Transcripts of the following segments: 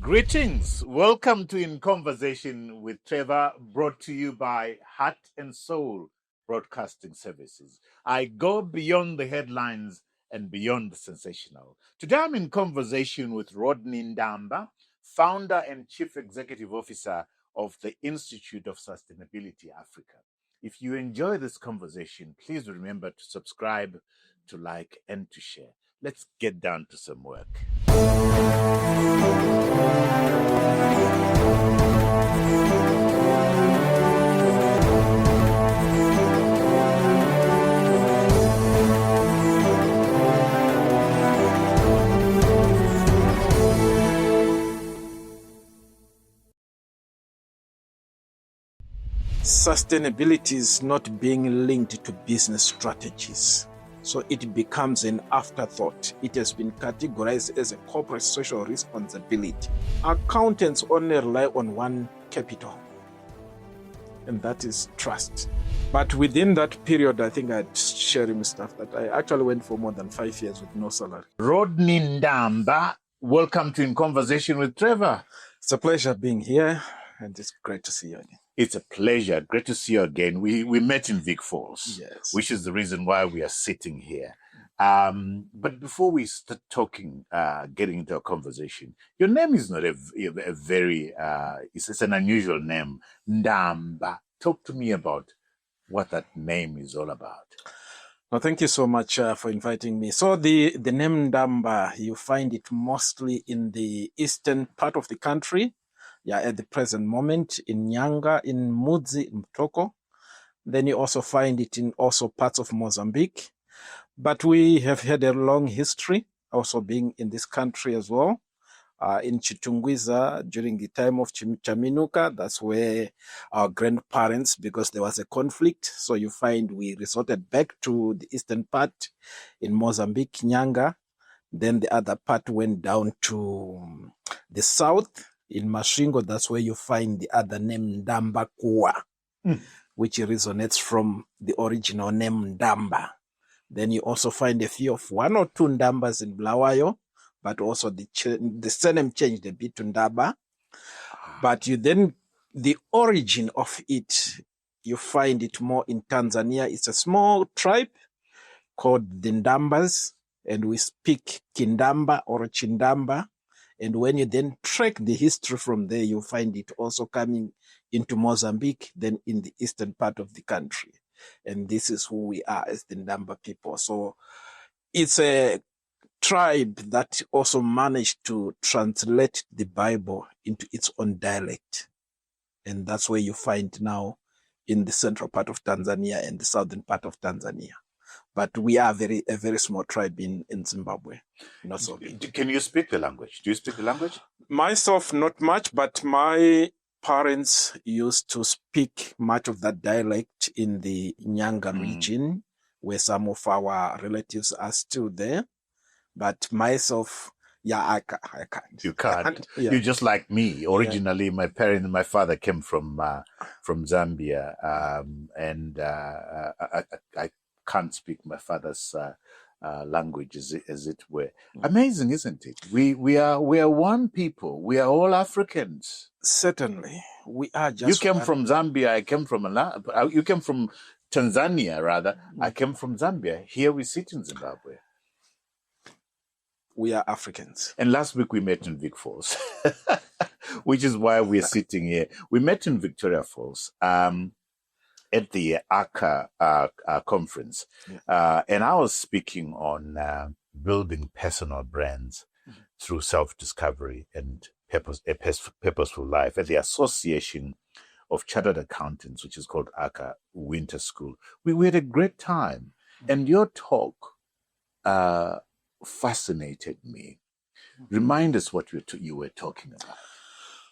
Greetings. Welcome to In Conversation with Trevor, brought to you by Heart and Soul Broadcasting Services. I go beyond the headlines and beyond the sensational. Today I'm in conversation with Rodney Ndamba, founder and chief executive officer of the Institute of Sustainability Africa. If you enjoy this conversation, please remember to subscribe, to like, and to share. Let's get down to some work. Sustainability is not being linked to business strategies, so it becomes an afterthought. It has been categorized as a corporate social responsibility. Accountants only rely on one capital, and that is trust. But within that period, I think I'd share him stuff that I actually went for more than 5 years with no salary. Rodney Ndamba, welcome to In Conversation with Trevor. It's a pleasure being here, and it's great to see you again. It's a pleasure. Great to see you again. We met in Vic Falls, Yes. which is the reason why we are sitting here. But before we start talking, getting into a conversation, your name is not a very, it's an unusual name, Ndamba. Talk to me about what that name is all about. Well, thank you so much for inviting me. So the name Ndamba, you find it mostly in the eastern part of the country. Yeah, at the present moment in Nyanga, in Mudzi, in Mtoko. Then you also find it in also parts of Mozambique. But we have had a long history also being in this country as well. In Chitungwiza, during the time of Chaminuka, that's where our grandparents, because there was a conflict, so you find we resorted back to the eastern part in Mozambique, Nyanga. Then the other part went down to the south, in Mashingo. That's where you find the other name Ndamba Kua, which resonates from the original name Ndamba. Then you also find a few of one or two Ndambas in Bulawayo, but also the surname changed a bit to Ndaba. But the origin of it, you find it more in Tanzania. It's a small tribe called the Ndambas, and we speak Kindamba or Chindamba. And when you then track the history from there, you find it also coming into Mozambique, then in the eastern part of the country. And this is who we are as the Ndamba people. So it's a tribe that also managed to translate the Bible into its own dialect. And that's where you find now in the central part of Tanzania and the southern part of Tanzania. But we are a very small tribe in Zimbabwe. Not so big. Can you speak the language? Do you speak the language? Myself, not much, but my parents used to speak much of that dialect in the Nyanga region, where some of our relatives are still there. But myself, I can't. You can't. Yeah. You're just like me. Originally, my father came from Zambia, and I can't speak my father's language, as it were. Amazing, isn't it? We are one people. We are all Africans. Certainly, we are just. You came from Zambia. I came from you came from Tanzania, rather. I came from Zambia. Here we sit in Zimbabwe. We are Africans. And last week we met in Vic Falls, which is why we're sitting here. We met in Victoria Falls. At the ACA conference. And I was speaking on building personal brands through self-discovery and purposeful life at the Association of Chartered Accountants, which is called ACA Winter School. We had a great time. And your talk fascinated me. Remind us what you were talking about.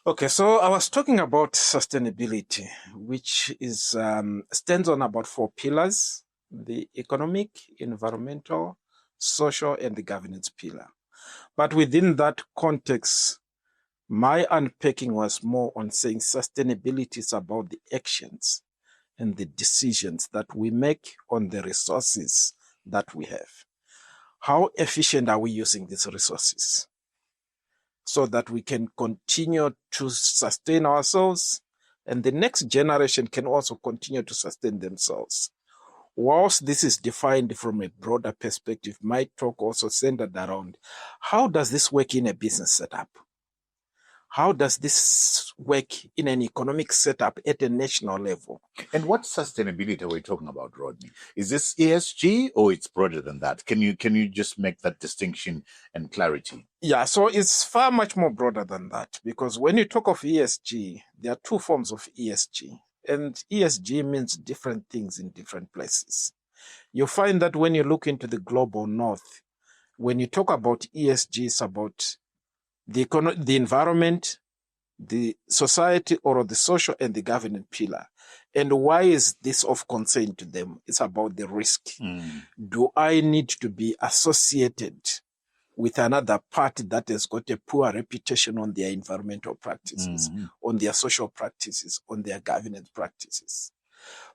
Okay, so I was talking about sustainability, which is stands on about 4 pillars: the economic, environmental, social, and the governance pillar. But within that context, my unpacking was more on saying sustainability is about the actions and the decisions that we make on the resources that we have. How efficient are we using these resources? so that we can continue to sustain ourselves, and the next generation can also continue to sustain themselves. Whilst this is defined from a broader perspective, my talk also centered around how does this work in a business setup? How does this work in an economic setup at a national level? And what sustainability are we talking about, Rodney? Is this ESG or it's broader than that? Can you just make that distinction and clarity? Yeah, so it's far much more broader than that, because when you talk of ESG, there are two forms of ESG, and ESG means different things in different places. You find that when you look into the global north, when you talk about ESG, it's about the environment, the society or the social and the governance pillar. And why is this of concern to them? It's about the risk. Do I need to be associated with another party that has got a poor reputation on their environmental practices, on their social practices, on their governance practices?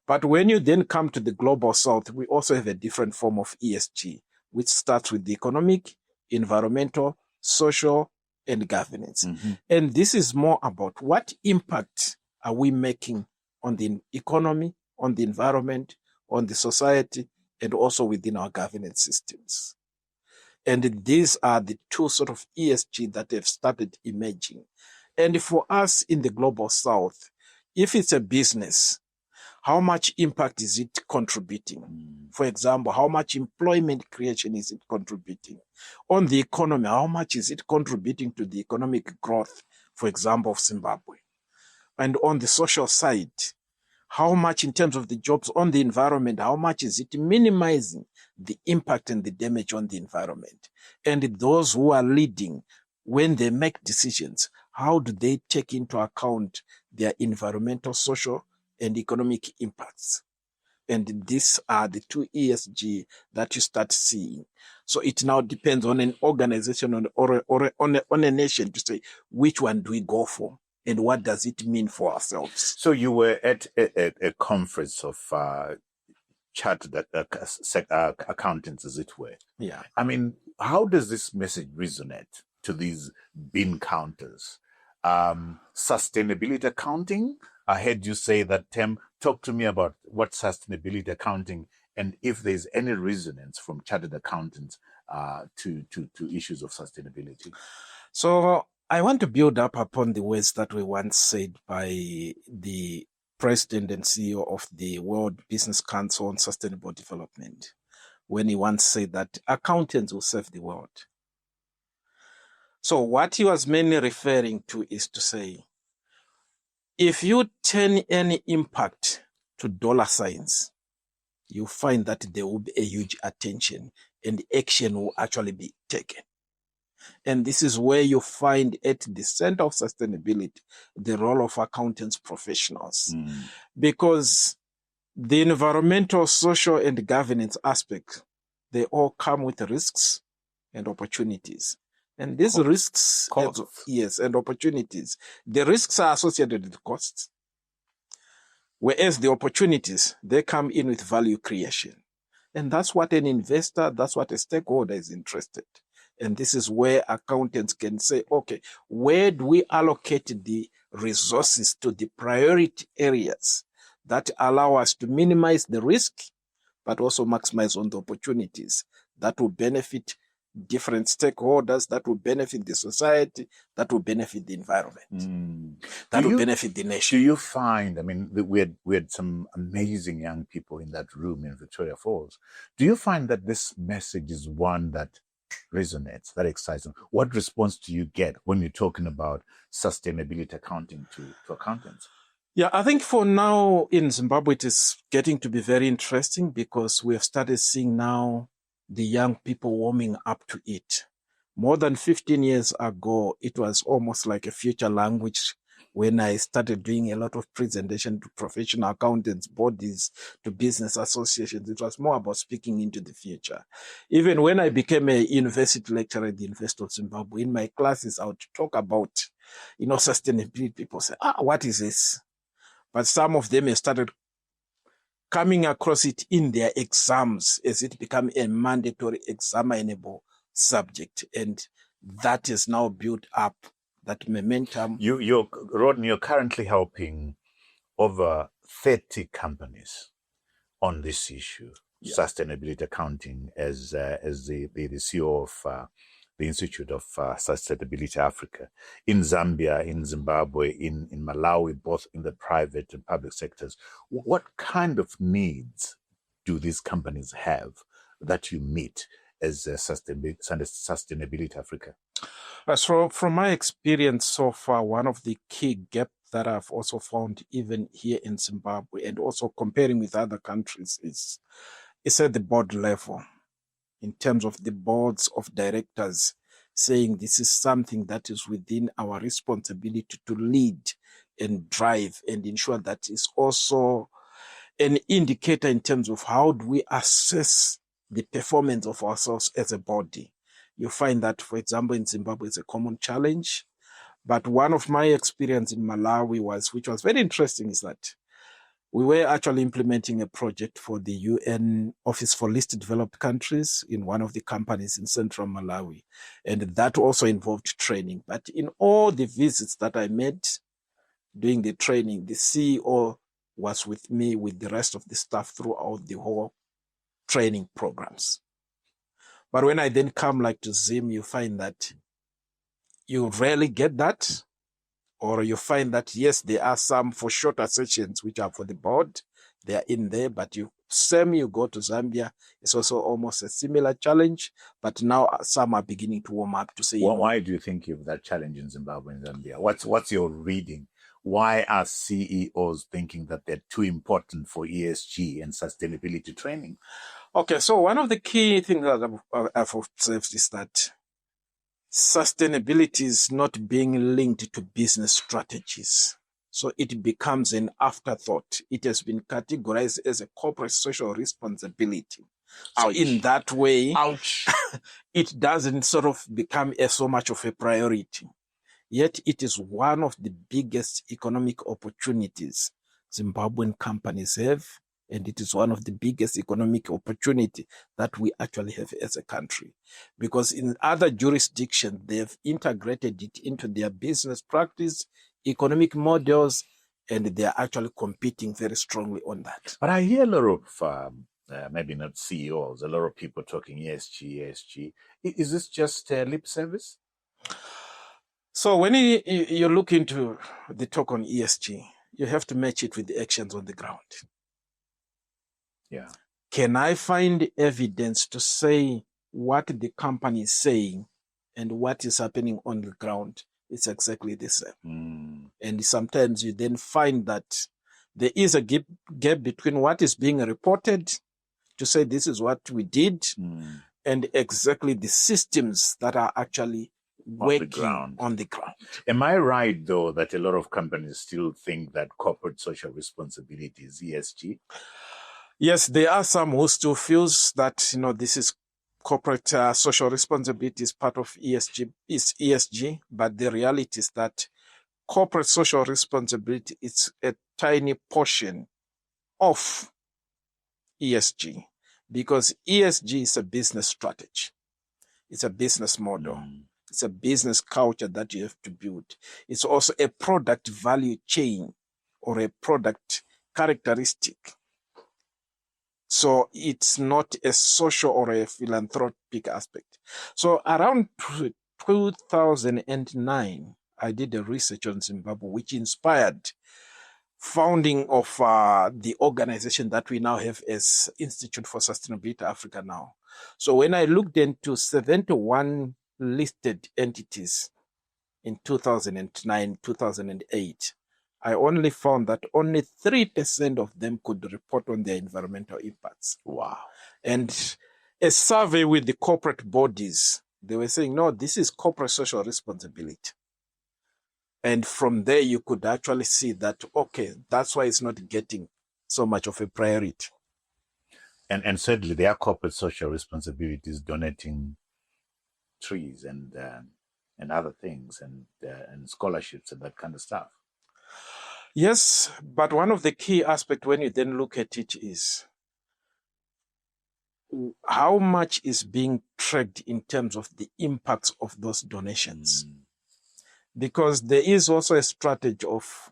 But when you then come to the global south, we also have a different form of ESG, which starts with the economic, environmental, social, and governance. And this is more about what impact are we making on the economy, on the environment, on the society, and also within our governance systems. And these are the two sort of ESG that have started emerging. And for us in the global south, if it's a business, how much impact is it contributing? For example, how much employment creation is it contributing? On the economy, how much is it contributing to the economic growth, for example, of Zimbabwe? And on the social side, how much in terms of the jobs? On the environment, how much is it minimizing the impact and the damage on the environment? And those who are leading, when they make decisions, how do they take into account their environmental, social, and economic impacts? And these are the two ESG that you start seeing. So it now depends on an organization or on a nation to say, which one do we go for? And what does it mean for ourselves? So you were at a conference of chartered accountants, as it were. Yeah. I mean, how does this message resonate to these bean counters? Sustainability accounting? I heard you say that term. Talk to me about what sustainability accounting, and if there's any resonance from chartered accountants to issues of sustainability. So I want to build up upon the words that were once said by the president and CEO of the World Business Council on Sustainable Development, when he once said that accountants will serve the world. So what he was mainly referring to is to say, if you turn any impact to dollar signs, you find that there will be a huge attention and action will actually be taken. And this is where you find at the center of sustainability, the role of accountants professionals. Because the environmental, social, and governance aspects, they all come with risks and opportunities. And these risks, and opportunities, the risks are associated with costs, whereas the opportunities, they come in with value creation. And that's what an investor, that's what a stakeholder is interested. And this is where accountants can say, okay, where do we allocate the resources to the priority areas that allow us to minimize the risk, but also maximize on the opportunities that will benefit different stakeholders, that will benefit the society, that will benefit the environment, that will benefit the nation. Do you find, I mean, we had some amazing young people in that room in Victoria Falls. Do you find that this message is one that resonates, that excites them? What response do you get when you're talking about sustainability accounting to accountants? Yeah, I think for now in Zimbabwe, it is getting to be very interesting because we have started seeing now the young people warming up to it. More than 15 years ago, it was almost like a future language when I started doing a lot of presentation to professional accountants, bodies, to business associations. It was more about speaking into the future. Even when I became a university lecturer at the University of Zimbabwe, in my classes, I would talk about, sustainability. People say, what is this? But some of them have started coming across it in their exams as it became a mandatory examinable subject. And that is now built up, that momentum. Rodney, you're currently helping over 30 companies on this issue, sustainability accounting, as the CEO of the Institute of Sustainability Africa, in Zambia, in Zimbabwe, in Malawi, both in the private and public sectors. What kind of needs do these companies have that you meet as Sustainability Africa? So from my experience so far, one of the key gaps that I've also found even here in Zimbabwe, and also comparing with other countries, is at the board level, in terms of the boards of directors saying this is something that is within our responsibility to lead and drive and ensure that is also an indicator in terms of how do we assess the performance of ourselves as a body. You find that, for example, in Zimbabwe, it's a common challenge. But one of my experience in Malawi which was very interesting, is that we were actually implementing a project for the UN Office for Least Developed Countries in one of the companies in central Malawi. And that also involved training. But in all the visits that I made doing the training, the CEO was with me with the rest of the staff throughout the whole training programs. But when I then come like to Zim, you find that you rarely get that. Or you find that, yes, there are some for shorter sessions which are for the board. They are in there, but you go to Zambia, it's also almost a similar challenge. But now some are beginning to warm up to say... Why do you think you have that challenge in Zimbabwe and Zambia? What's your reading? Why are CEOs thinking that they're too important for ESG and sustainability training? Okay, so one of the key things that I've observed is that sustainability is not being linked to business strategies. So it becomes an afterthought. It has been categorized as a corporate social responsibility. So in that way, it doesn't sort of become so much of a priority. Yet it is one of the biggest economic opportunities Zimbabwean companies have. And it is one of the biggest economic opportunity that we actually have as a country. Because in other jurisdictions, they've integrated it into their business practice, economic models, and they're actually competing very strongly on that. But I hear a lot of, maybe not CEOs, a lot of people talking ESG. Is this just lip service? So when you look into the talk on ESG, you have to match it with the actions on the ground. Yeah. Can I find evidence to say what the company is saying and what is happening on the ground? It's exactly the same. And sometimes you then find that there is a gap between what is being reported to say this is what we did and exactly the systems that are actually working on the ground. Am I right, though, that a lot of companies still think that corporate social responsibility is ESG? Yes, there are some who still feels that, this is corporate social responsibility is part of ESG, but the reality is that corporate social responsibility is a tiny portion of ESG, because ESG is a business strategy. It's a business model. It's a business culture that you have to build. It's also a product value chain or a product characteristic. So it's not a social or a philanthropic aspect. So around 2009, I did a research on Zimbabwe, which inspired founding of the organization that we now have as Institute for Sustainability Africa now. So when I looked into 71 listed entities in 2009, 2008, I only found that only 3% of them could report on their environmental impacts. Wow. And a survey with the corporate bodies, they were saying, no, this is corporate social responsibility. And from there, you could actually see that, okay, that's why it's not getting so much of a priority. And certainly their corporate social responsibilities, donating trees and other things and scholarships and that kind of stuff. Yes, but one of the key aspects when you then look at it is how much is being tracked in terms of the impacts of those donations? Because there is also a strategy of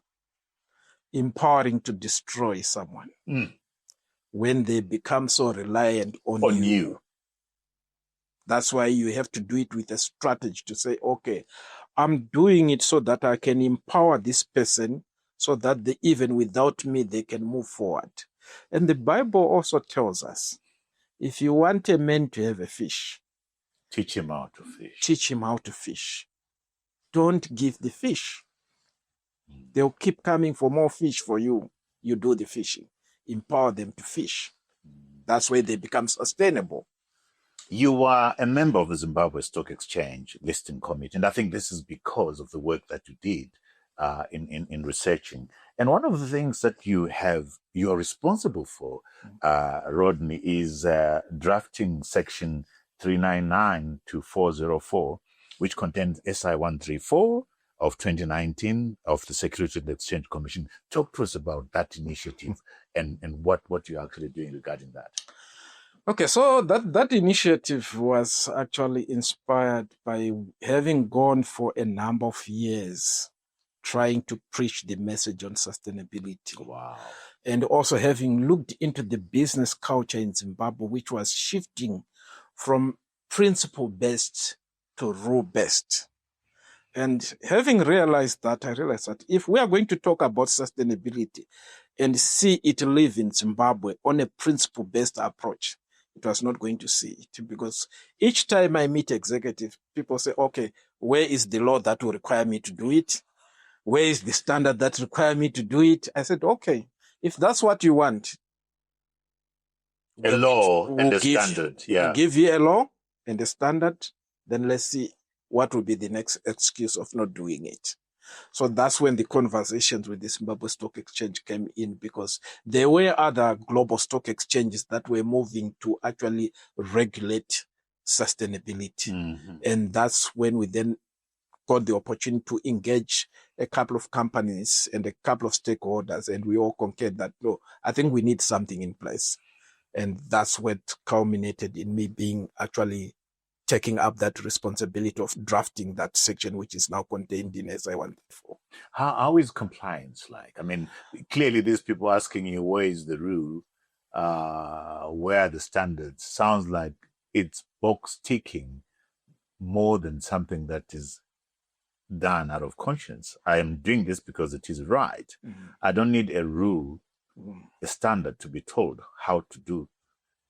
empowering to destroy someone when they become so reliant on you. That's why you have to do it with a strategy to say, okay, I'm doing it so that I can empower this person so that even without me, they can move forward. And the Bible also tells us, if you want a man to have a fish, teach him how to fish. Teach him how to fish. Don't give the fish. They'll keep coming for more fish for you. You do the fishing. Empower them to fish. That's where they become sustainable. You are a member of the Zimbabwe Stock Exchange Listing Committee, and I think this is because of the work that you did in researching. And one of the things that you are responsible for, Rodney, is drafting Section 399 to 404, which contains SI 134 of 2019 of the Securities and Exchange Commission. Talk to us about that initiative and what you're actually doing regarding that. Okay, so that initiative was actually inspired by having gone for a number of years trying to preach the message on sustainability. Wow. And also having looked into the business culture in Zimbabwe, which was shifting from principle-based to rule-based. And having realized that, I realized that if we are going to talk about sustainability and see it live in Zimbabwe on a principle-based approach, it was not going to see it, because each time I meet executives, people say, okay, where is the law that will require me to do it? Where is the standard that require me to do it? I said, okay, if that's what you want, a law and a standard, we'll give you a law and a standard, then let's see what will be the next excuse of not doing it. So that's when the conversations with the Zimbabwe Stock Exchange came in, because there were other global stock exchanges that were moving to actually regulate sustainability. And that's when we then got the opportunity to engage a couple of companies and a couple of stakeholders, and we all concurred that, no, I think we need something in place. And that's what culminated in me being actually taking up that responsibility of drafting that section, which is now contained in SI 134. How is compliance like? I mean, clearly these people asking you, where is the rule? Where are the standards? Sounds like it's box ticking more than something that is done out of conscience. I am doing this because it is right. I don't need a rule, a standard to be told how to do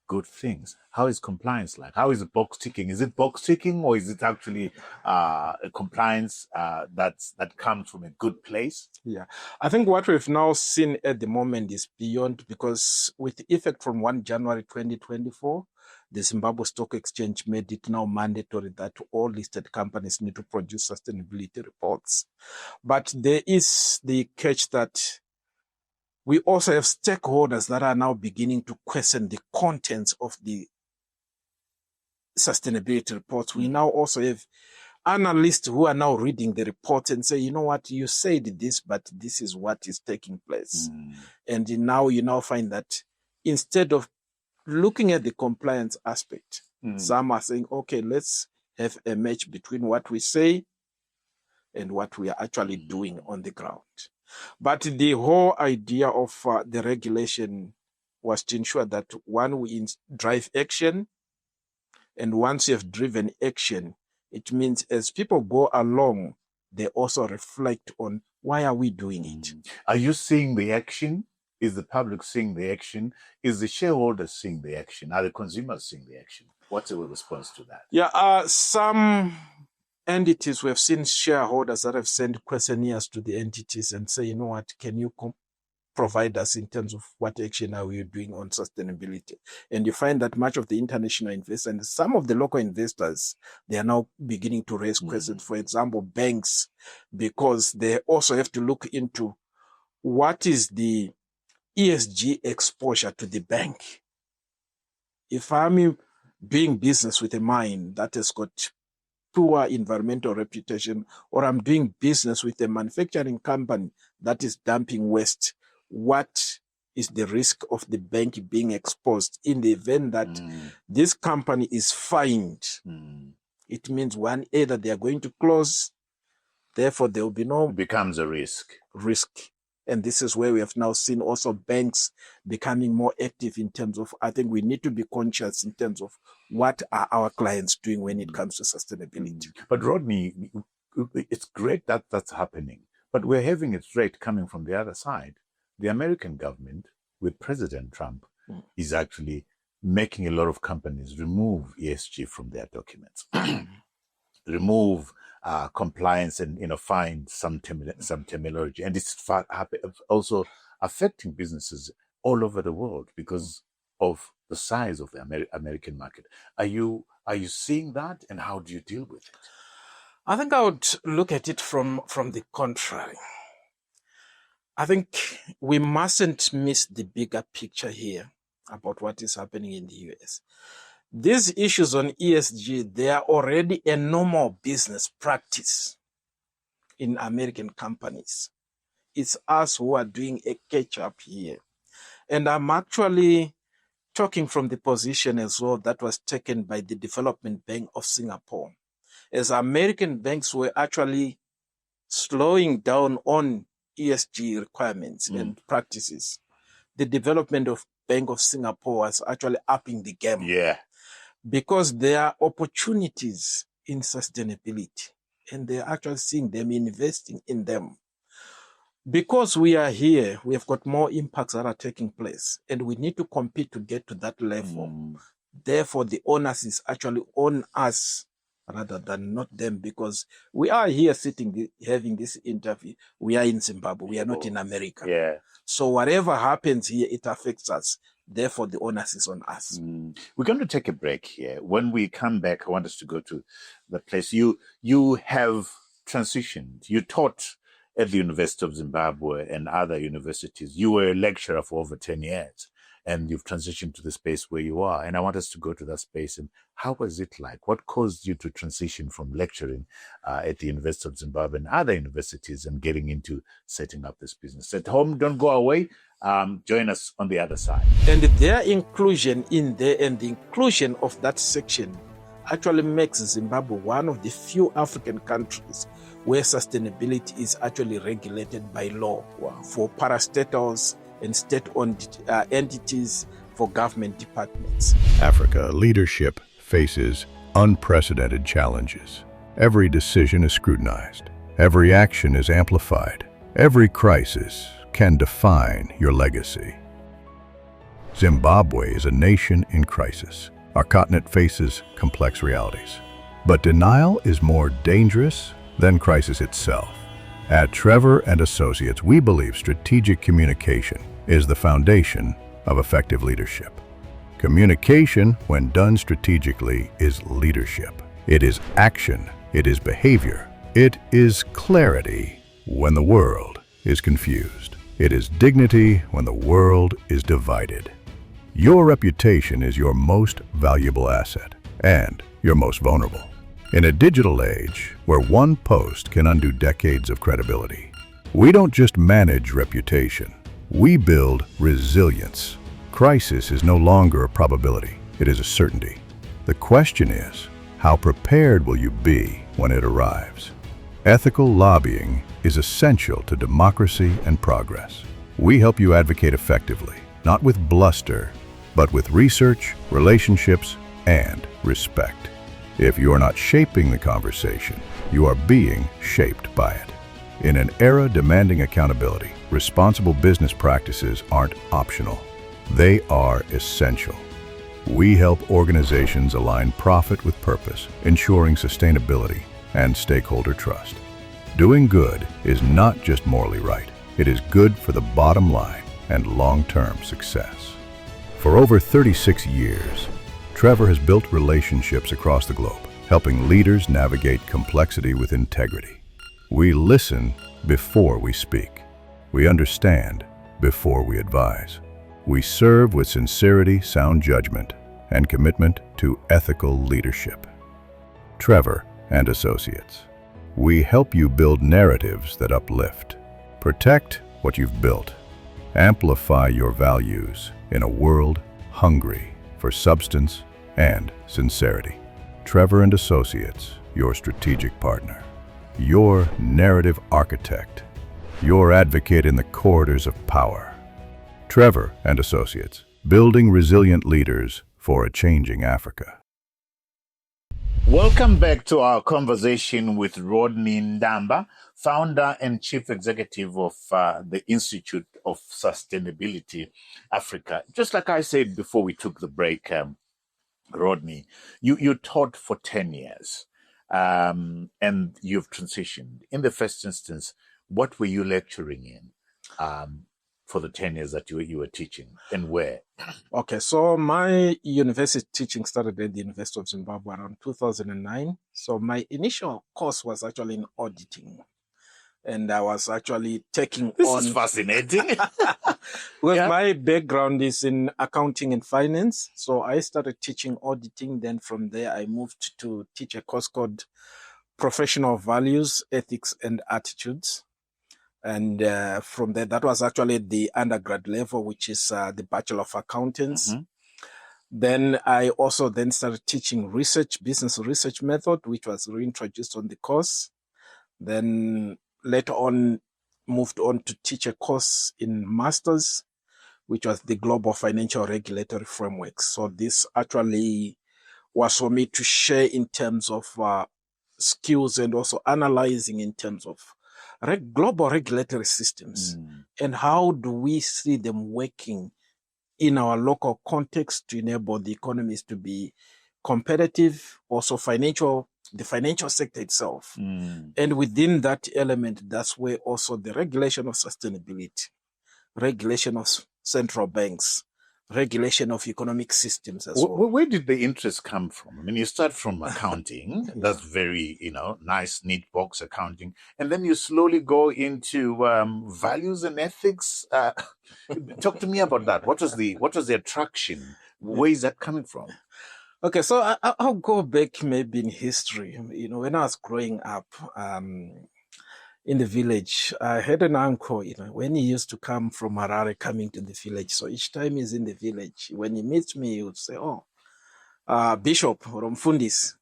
good things. How is compliance like? How is it box ticking? Is it box ticking, or is it actually a compliance that comes from a good place? Yeah, I think what we've now seen at the moment is beyond, because with effect from 1 January 2024, the Zimbabwe Stock Exchange made it now mandatory that all listed companies need to produce sustainability reports. But there is the catch that we also have stakeholders that are now beginning to question the contents of the sustainability reports. We now also have analysts who are now reading the report and say, you know what, you said this, but this is what is taking place. And now you now find that instead of looking at the compliance aspect, some are saying, okay, let's have a match between what we say and what we are actually doing on the ground. But the whole idea of the regulation was to ensure that, one, we drive action, and once you have driven action, it means as people go along, they also reflect on, why are we doing it? Are you seeing the action? Is the public seeing the action? Is the shareholders seeing the action? Are the consumers seeing the action? What's your response to that? Yeah, some entities, we have seen shareholders that have sent questionnaires to the entities and say, you know what, can you provide us in terms of what action are we doing on sustainability? And you find that much of the international investors and some of the local investors, they are now beginning to raise questions. For example, banks, because they also have to look into what is the ESG exposure to the bank. If I'm doing business with a mine that has got poor environmental reputation, or I'm doing business with a manufacturing company that is dumping waste, what is the risk of the bank being exposed in the event that this company is fined. It means either they are going to close, therefore there will be no... It becomes a risk. And this is where we have now seen also banks becoming more active in terms of, I think we need to be conscious in terms of what are our clients doing when it comes to sustainability. But Rodney, it's great that that's happening, but we're having a threat coming from the other side. The American government, with President Trump, is actually making a lot of companies remove ESG from their documents, remove compliance and find some terminology. And it's also affecting businesses all over the world because of the size of the American market. Are you seeing that, and how do you deal with it? I think I would look at it from the contrary. I think we mustn't miss the bigger picture here about what is happening in the US. These issues on ESG, they are already a normal business practice in American companies. It's us who are doing a catch-up here. And I'm actually talking from the position as well that was taken by the Development Bank of Singapore. As American banks were actually slowing down on ESG requirements and practices, the Development Bank of Singapore was actually upping the game. Yeah. Because there are opportunities in sustainability and they're actually seeing them, investing in them. Because we are here, we have got more impacts that are taking place and we need to compete to get to that level. Therefore, the onus is actually on us rather than not them, because we are here sitting, having this interview. We are in Zimbabwe. We are not in America. Yeah. So whatever happens here, it affects us. Therefore, the onus is on us. We're going to take a break here. When we come back, I want us to go to the place. You have transitioned. You taught at the University of Zimbabwe and other universities. You were a lecturer for over 10 years, and you've transitioned to the space where you are. And I want us to go to that space. And how was it like? What caused you to transition from lecturing at the University of Zimbabwe and other universities and getting into setting up this business? At home, don't go away. Join us on the other side. And their inclusion in there and the inclusion of that section actually makes Zimbabwe one of the few African countries where sustainability is actually regulated by law. For parastatals and state-owned entities, for government departments. Africa leadership faces unprecedented challenges. Every decision is scrutinized. Every action is amplified. Every crisis can define your legacy. Zimbabwe is a nation in crisis. Our continent faces complex realities. But denial is more dangerous than crisis itself. At Trevor & Associates, we believe strategic communication is the foundation of effective leadership. Communication, when done strategically, is leadership. It is action. It is behavior. It is clarity when the world is confused. It is dignity when the world is divided. Your reputation is your most valuable asset and your most vulnerable. In a digital age where one post can undo decades of credibility, we don't just manage reputation, we build resilience. Crisis is no longer a probability, it is a certainty. The question is, how prepared will you be when it arrives? Ethical lobbying is essential to democracy and progress. We help you advocate effectively, not with bluster, but with research, relationships, and respect. If you are not shaping the conversation, you are being shaped by it. In an era demanding accountability, responsible business practices aren't optional. They are essential. We help organizations align profit with purpose, ensuring sustainability and stakeholder trust. Doing good is not just morally right, it is good for the bottom line and long-term success. For over 36 years, Trevor has built relationships across the globe, helping leaders navigate complexity with integrity. We listen before we speak. We understand before we advise. We serve with sincerity, sound judgment, and commitment to ethical leadership. Trevor & Associates. We help you build narratives that uplift. Protect what you've built Amplify your values in a world hungry for substance and sincerity. Trevor and Associates, your strategic partner, your narrative architect, your advocate in the corridors of power. Trevor and Associates, building resilient leaders for a changing Africa. Welcome back to our conversation with Rodney Ndamba, founder and chief executive of the Institute of Sustainability Africa. Just like I said before we took the break, Rodney, you taught for 10 years and you've transitioned. In the first instance, what were you lecturing in for the 10 years that you were teaching, and where? Okay, so my university teaching started at the University of Zimbabwe around 2009. So my initial course was actually in auditing. And I was actually taking This is fascinating. Well, my background is in accounting and finance. So I started teaching auditing. Then from there, I moved to teach a course called Professional Values, Ethics, and Attitudes. And from there, that was actually the undergrad level, which is the Bachelor of Accountants. Mm-hmm. Then I also then started teaching business research method, which was reintroduced on the course. Then later on, moved on to teach a course in Masters, which was the Global Financial Regulatory Framework. So this actually was for me to share in terms of skills and also analyzing in terms of global regulatory systems and how do we see them working in our local context to enable the economies to be competitive, also the financial sector itself. And within that element, that's where also the regulation of sustainability, regulation of central banks, regulation of economic systems as well. Where did the interest come from? I mean, you start from accounting. That's very, nice, neat box accounting. And then you slowly go into values and ethics. Talk to me about that. What was the attraction? Where is that coming from? Okay, so I'll go back maybe in history. When I was growing up in the village, I had an uncle, when he used to come from Harare coming to the village. So each time he's in the village, when he meets me, he would say, Bishop or Mfundis.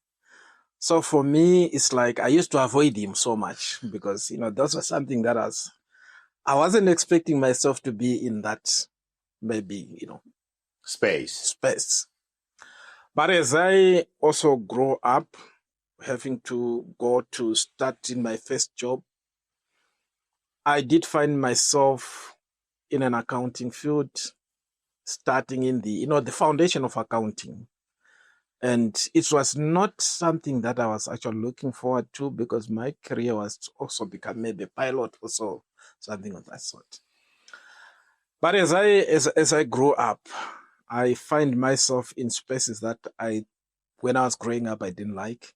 So for me, it's like I used to avoid him so much because, that was something that I wasn't expecting myself to be in that, maybe, space. But as I also grow up, having to go to start in my first job, I did find myself in an accounting field, starting in the foundation of accounting. And it was not something that I was actually looking forward to because my career was to also become maybe a pilot or so, something of that sort. But as I grow up, I find myself in spaces that when I was growing up, I didn't like.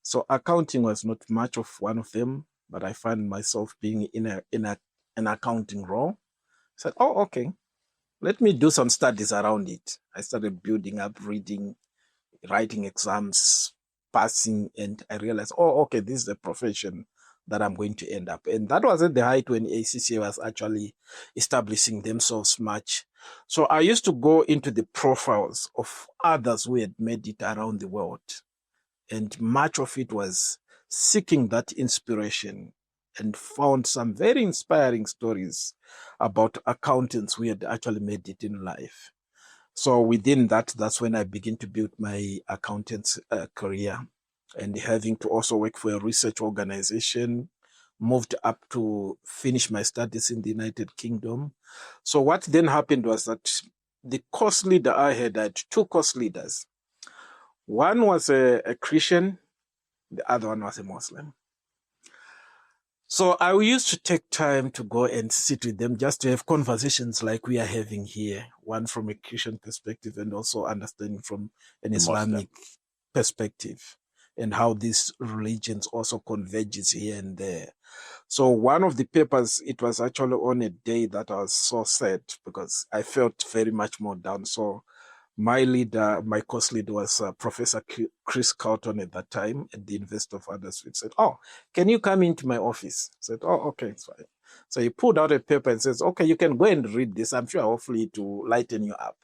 So accounting was not much of one of them, but I find myself being in an accounting role. I said, okay, let me do some studies around it. I started building up, reading, writing exams, passing, and I realized, okay, this is the profession that I'm going to end up. And that was at the height when ACCA was actually establishing themselves much. So I used to go into the profiles of others who had made it around the world. And much of it was seeking that inspiration and found some very inspiring stories about accountants who had actually made it in life. So within that's when I began to build my accountant's career, and having to also work for a research organization, moved up to finish my studies in the United Kingdom. So what then happened was that the course leader I had two course leaders. One was a Christian, the other one was a Muslim. So I used to take time to go and sit with them just to have conversations like we are having here, one from a Christian perspective and also understanding from an Islamic perspective and how these religions also converges here and there. So one of the papers, it was actually on a day that I was so sad because I felt very much more down. So My leader, my course leader was Professor Chris Carlton at that time at the University of Huddersfield. Said, "Oh, can you come into my office?" I said, "Oh, okay, it's fine." So he pulled out a paper and says, "Okay, you can go and read this. I'm sure hopefully to lighten you up."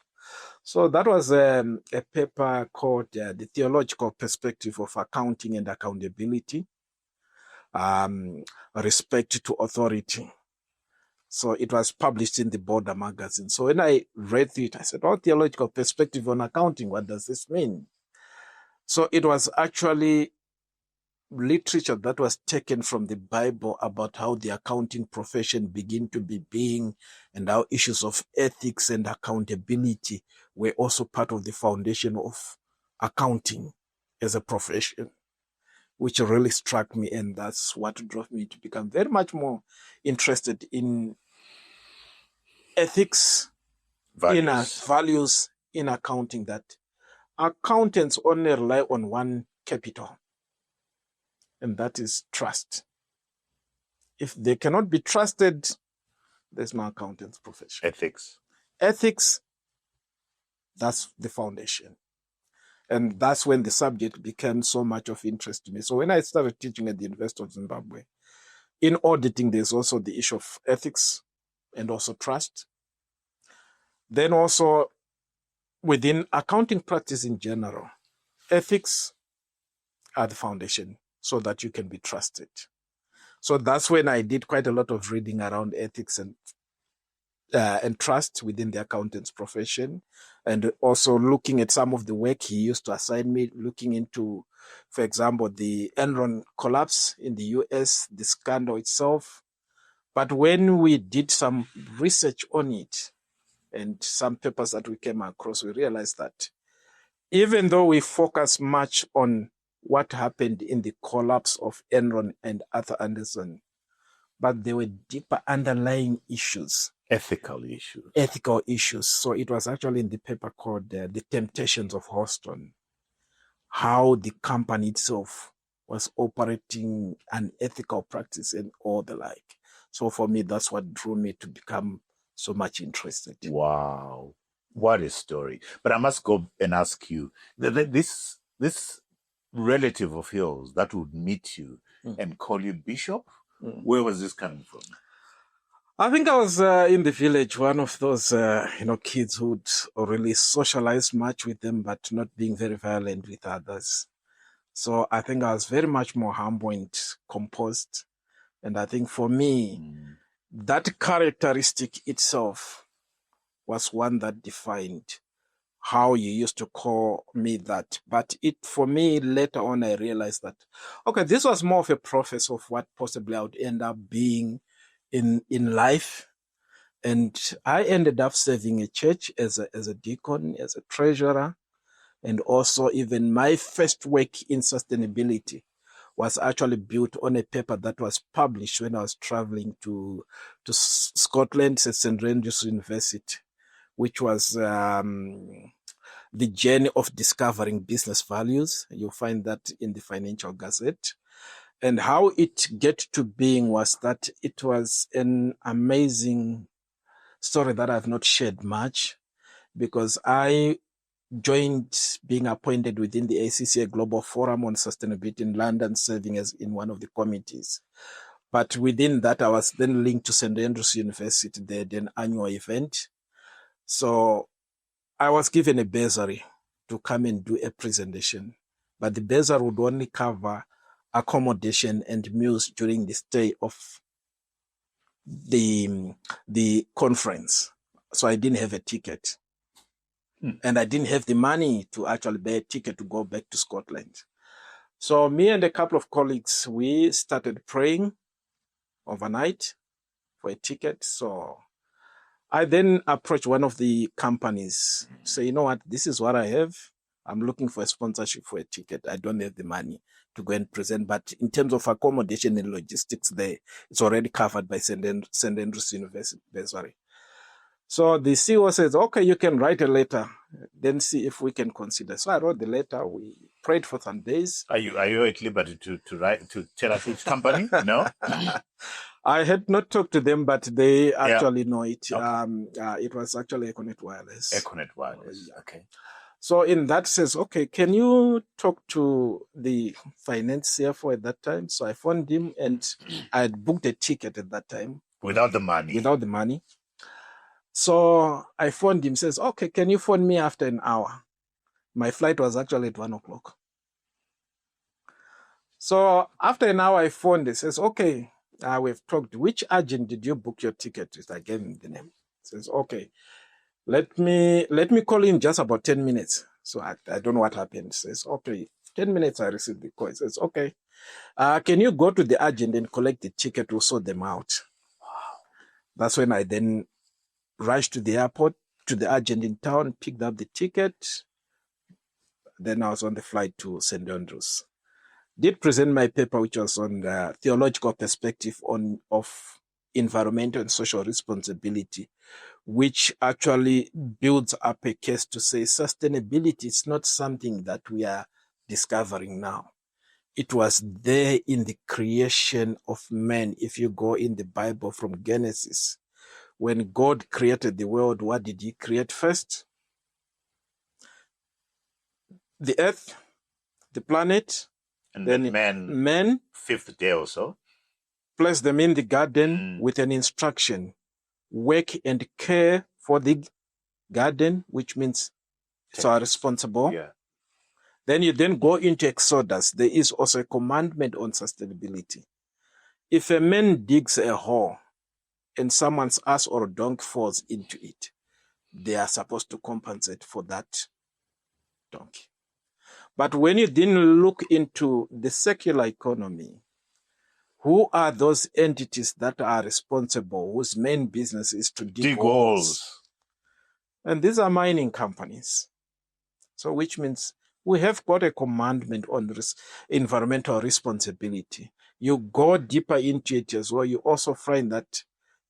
So that was a paper called The Theological Perspective of Accounting and Accountability, Respect to Authority. So it was published in the Border magazine. So when I read it, I said, "Oh, theological perspective on accounting, what does this mean?" So it was actually literature that was taken from the Bible about how the accounting profession began to be being, and how issues of ethics and accountability were also part of the foundation of accounting as a profession, which really struck me. And that's what drove me to become very much more interested in ethics, values in accounting, that accountants only rely on one capital, and that is trust. If they cannot be trusted, there's no accountant's profession. Ethics, that's the foundation. And that's when the subject became so much of interest to me. So when I started teaching at the University of Zimbabwe, in auditing, there's also the issue of ethics and also trust. Then also within accounting practice in general, ethics are the foundation so that you can be trusted. So that's when I did quite a lot of reading around ethics and trust within the accountant's profession, and also looking at some of the work he used to assign me, looking into, for example, the Enron collapse in the US, the scandal itself. But when we did some research on it and some papers that we came across, we realized that even though we focus much on what happened in the collapse of Enron and Arthur Andersen, but there were deeper underlying issues. Ethical issues. So it was actually in the paper called The Temptations of Houston, how the company itself was operating unethical practice and all the like. So for me, that's what drew me to become so much interested. Wow. What a story. But I must go and ask you, this relative of yours that would meet you and call you bishop, where was this coming from? I think I was in the village, one of those kids who'd really socialize much with them, but not being very violent with others. So I think I was very much more humble and composed. And I think for me, that characteristic itself was one that defined how you used to call me that. But for me, later on, I realized that, okay, this was more of a prophecy of what possibly I would end up being in life. And I ended up serving a church as a deacon, as a treasurer, and also even my first work in sustainability was actually built on a paper that was published when I was traveling to Scotland at St. Andrews University, which was the journey of discovering business values. You'll find that in the Financial Gazette. And how it get to being was that it was an amazing story that I've not shared much, because I joined being appointed within the ACCA Global Forum on Sustainability in London, serving as in one of the committees. But within that, I was then linked to St. Andrews University. They had an annual event. So I was given a bursary to come and do a presentation, but the bursary would only cover accommodation and meals during the stay of the conference. So I didn't have a ticket. And I didn't have the money to actually buy a ticket to go back to Scotland. So me and a couple of colleagues, we started praying overnight for a ticket. So I then approached one of the companies, say, you know what, this is what I have. I'm looking for a sponsorship for a ticket. I don't have the money to go and present. But in terms of accommodation and logistics there, it's already covered by St. Andrews University bursary. So the CEO says, okay, you can write a letter, then see if we can consider. So I wrote the letter. We prayed for some days. Are you at liberty to tell us which company? No? I had not talked to them, but they actually know it. Okay. It was actually Econet Wireless. Econet Wireless. Okay. So in that sense, okay, can you talk to the finance CFO at that time? So I phoned him, and I had booked a ticket at that time. Without the money? Without the money. So I phoned him, says, okay, can you phone me after an hour? My flight was actually at 1:00. So after an hour, I phoned, he says, okay, we've talked. Which agent did you book your ticket with? I gave him the name. He says, okay, let me call in just about 10 minutes. So I don't know what happened. He says, okay, 10 minutes I received the call. He says, okay, can you go to the agent and collect the ticket? We'll sort them out. Wow. That's when I then rushed to the airport, to the agent in town, picked up the ticket. Then I was on the flight to St. Andrews. Did present my paper, which was on the theological perspective of environmental and social responsibility, which actually builds up a case to say sustainability is not something that we are discovering now. It was there in the creation of man. If you go in the Bible from Genesis, when God created the world, what did he create first? The earth, the planet, and then men, fifth day or so, place them in the garden with an instruction: work and care for the garden, which means so are responsible. Yeah. Then you then go into Exodus. There is also a commandment on sustainability. If a man digs a hole and someone's ass or donkey falls into it, they are supposed to compensate for that donkey. But when you then look into the secular economy, who are those entities that are responsible, whose main business is to dig holes? And these are mining companies. So which means we have got a commandment on environmental responsibility. You go deeper into it as well. You also find that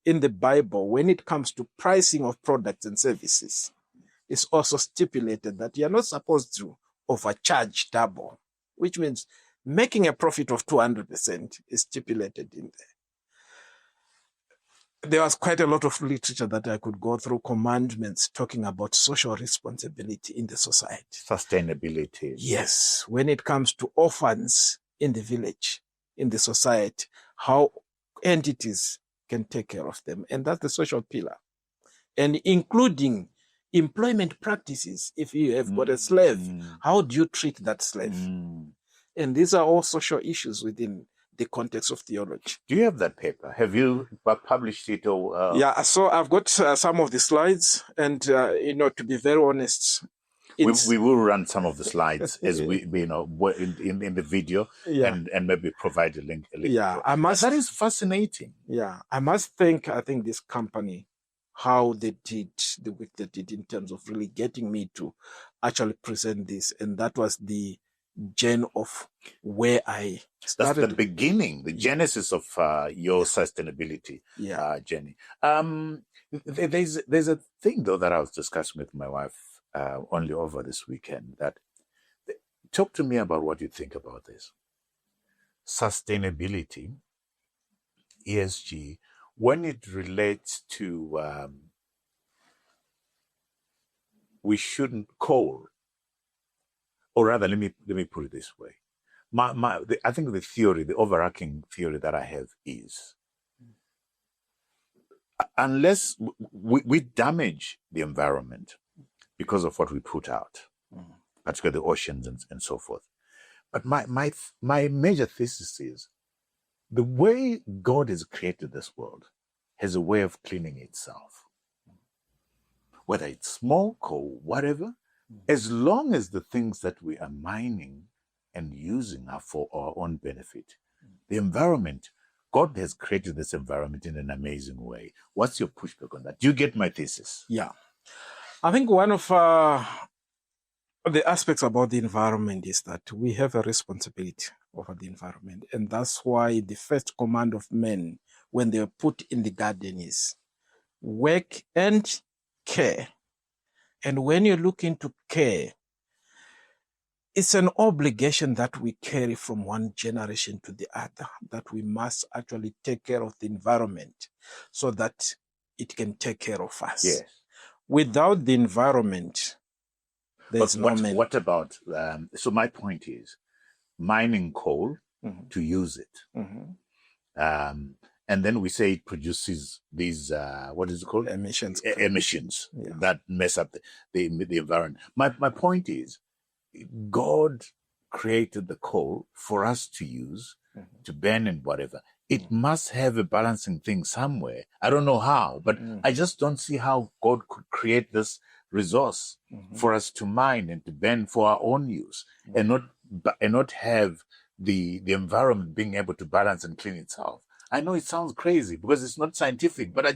in the Bible, when it comes to pricing of products and services, it's also stipulated that you're not supposed to overcharge double, which means making a profit of 200% is stipulated in there. There was quite a lot of literature that I could go through, commandments talking about social responsibility in the society. Sustainability. Yes, when it comes to orphans in the village, in the society, how entities can take care of them. And that's the social pillar. And including employment practices. If you have got a slave, how do you treat that slave? And these are all social issues within the context of theology. Do you have that paper? Have you published it? Or Yeah, so I've got some of the slides, and to be very honest, we will run some of the slides as we in the video, and maybe provide a link. Yeah, that is fascinating. Yeah, I think this company, how they did the work they did in terms of really getting me to actually present this. And that was the gen of where I started. That's the beginning, the genesis of your sustainability journey. There's a thing, though, that I was discussing with my wife only over this weekend. Talk to me about what you think about this. Sustainability, ESG, when it relates to we shouldn't coal, or rather, let me put it this way. I think the overarching theory that I have is, unless we damage the environment because of what we put out, particularly the oceans and so forth. But my major thesis is, the way God has created this world has a way of cleaning itself. Whether it's smoke or whatever, as long as the things that we are mining and using are for our own benefit. The environment, God has created this environment in an amazing way. What's your pushback on that? Do you get my thesis? Yeah. I think one of the aspects about the environment is that we have a responsibility over the environment. And that's why the first command of men, when they were put in the garden, is work and care. And when you look into care, it's an obligation that we carry from one generation to the other, that we must actually take care of the environment so that it can take care of us. Yes. Without the environment, there's no man. What about, so my point is, mining coal to use it. And then we say it produces these, what is it called? Emissions. Emissions that mess up the environment. My point is, God created the coal for us to use, to burn and whatever. It must have a balancing thing somewhere. I don't know how, but I just don't see how God could create this resource for us to mine and to burn for our own use, and not have the environment being able to balance and clean itself. I know it sounds crazy because it's not scientific, but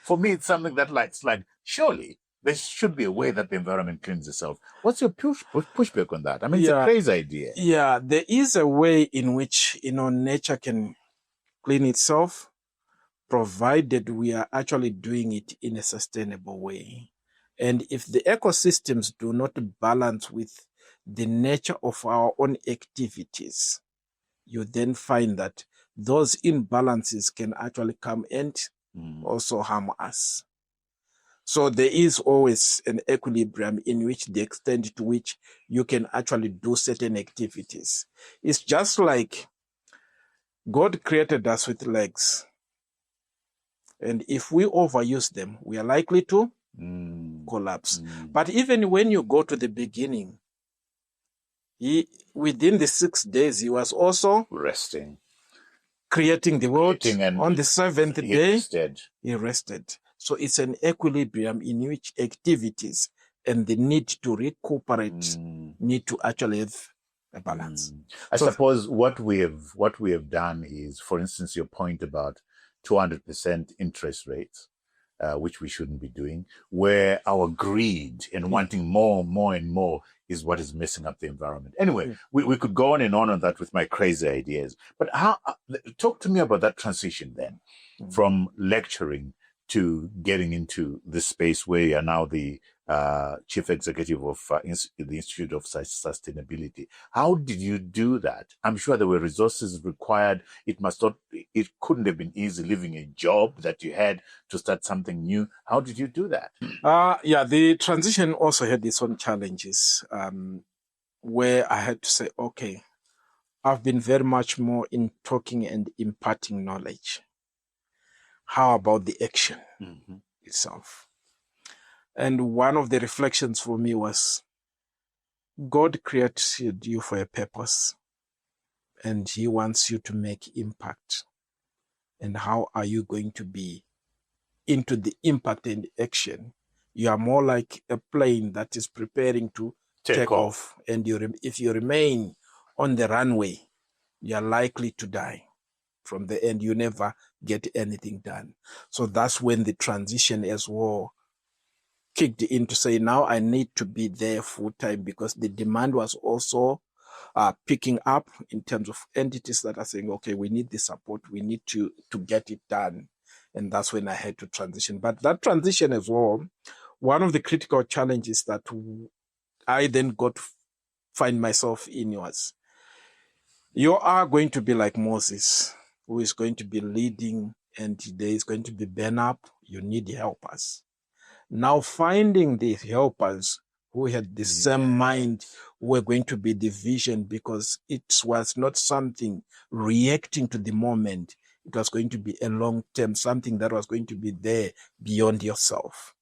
for me, it's something that it's like, surely there should be a way that the environment cleans itself. What's your pushback on that? I mean, it's a crazy idea. Yeah, there is a way in which, nature can clean itself, provided we are actually doing it in a sustainable way. And if the ecosystems do not balance with the nature of our own activities, you then find that those imbalances can actually come and also harm us. So there is always an equilibrium in which the extent to which you can actually do certain activities. It's just like God created us with legs. And if we overuse them, we are likely to collapse. But even when you go to the beginning, within the 6 days, he was also resting, creating the world. On the seventh day, he rested. So it's an equilibrium in which activities and the need to recuperate need to actually have a balance. I suppose what we have done is, for instance, your point about 200% interest rates, which we shouldn't be doing, where our greed and wanting more and more is what is messing up the environment. Anyway, we could go on and on that with my crazy ideas. But talk to me about that transition then, from lecturing to getting into this space where you are now the chief executive of the Institute of Sustainability. How did you do that? I'm sure there were resources required. It couldn't have been easy leaving a job that you had to start something new. How did you do that? The transition also had its own challenges, where I had to say, okay, I've been very much more in talking and imparting knowledge. How about the action itself? And one of the reflections for me was, God created you for a purpose, and he wants you to make impact. And how are you going to be into the impact and action? You are more like a plane that is preparing to take off. And if you remain on the runway, you are likely to die. From the end, you never get anything done. So that's when the transition as well kicked in to say, now I need to be there full time, because the demand was also picking up in terms of entities that are saying, okay, we need the support, we need to get it done. And that's when I had to transition. But that transition as well, one of the critical challenges that I then got to find myself in was, you are going to be like Moses, who is going to be leading, and there is going to be burn up. You need helpers. Now finding the helpers who had the same mind, who were going to be the vision, because it was not something reacting to the moment. It was going to be a long-term, something that was going to be there beyond yourself.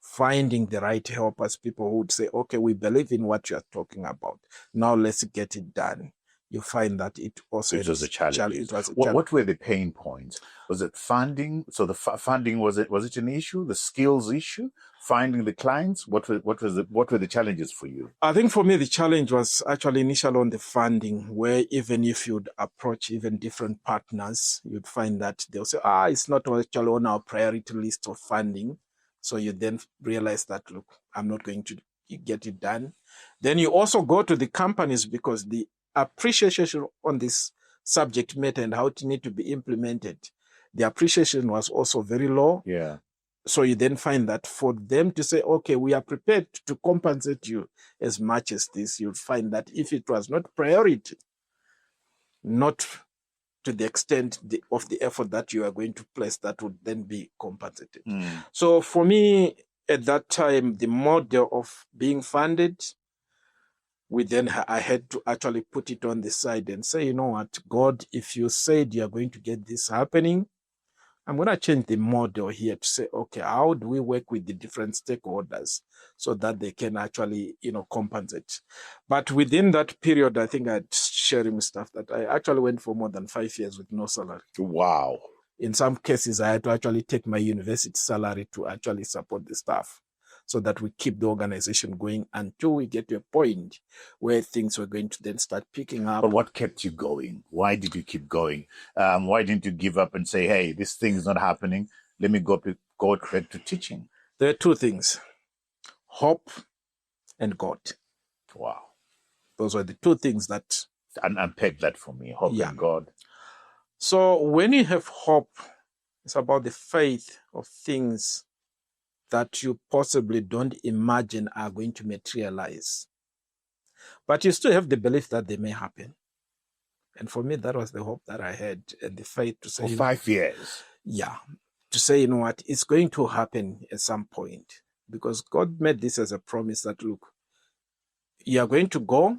Finding the right helpers, people who would say, okay, we believe in what you are talking about. Now let's get it done. You find that it also was a challenge. What were the pain points? Was it funding? So the funding, was it an issue? The skills issue? Finding the clients? What were the challenges for you? I think for me the challenge was actually initial on the funding, where even if you'd approach even different partners, you'd find that they'll say, it's not actually on our priority list of funding. So you then realize that, look, I'm not going to get it done. Then you also go to the companies, because the appreciation on this subject matter and how it need to be implemented, the appreciation was also very low. Yeah. So you then find that for them to say, okay, we are prepared to compensate you as much as this, you'll find that if it was not priority, not to the extent of the effort that you are going to place, that would then be compensated. So for me, at that time, the model of being funded, I had to actually put it on the side and say, you know what, God, if you said you're going to get this happening, I'm going to change the model here to say, okay, how do we work with the different stakeholders so that they can actually, compensate? But within that period, I think I'd share him stuff that I actually went for more than 5 years with no salary. Wow. In some cases, I had to actually take my university salary to actually support the staff so that we keep the organization going until we get to a point where things were going to then start picking up. But what kept you going? Why did you keep going? Why didn't you give up and say, hey, this thing is not happening. Let me go back to teaching? There are two things: hope and God. Wow. Those were the two things that... Unpack that for me, hope and God. So when you have hope, it's about the faith of things that you possibly don't imagine are going to materialize. But you still have the belief that they may happen. And for me, that was the hope that I had and the faith to say... For 5 years? Yeah. To say, you know what, it's going to happen at some point. Because God made this as a promise that, look, you are going to go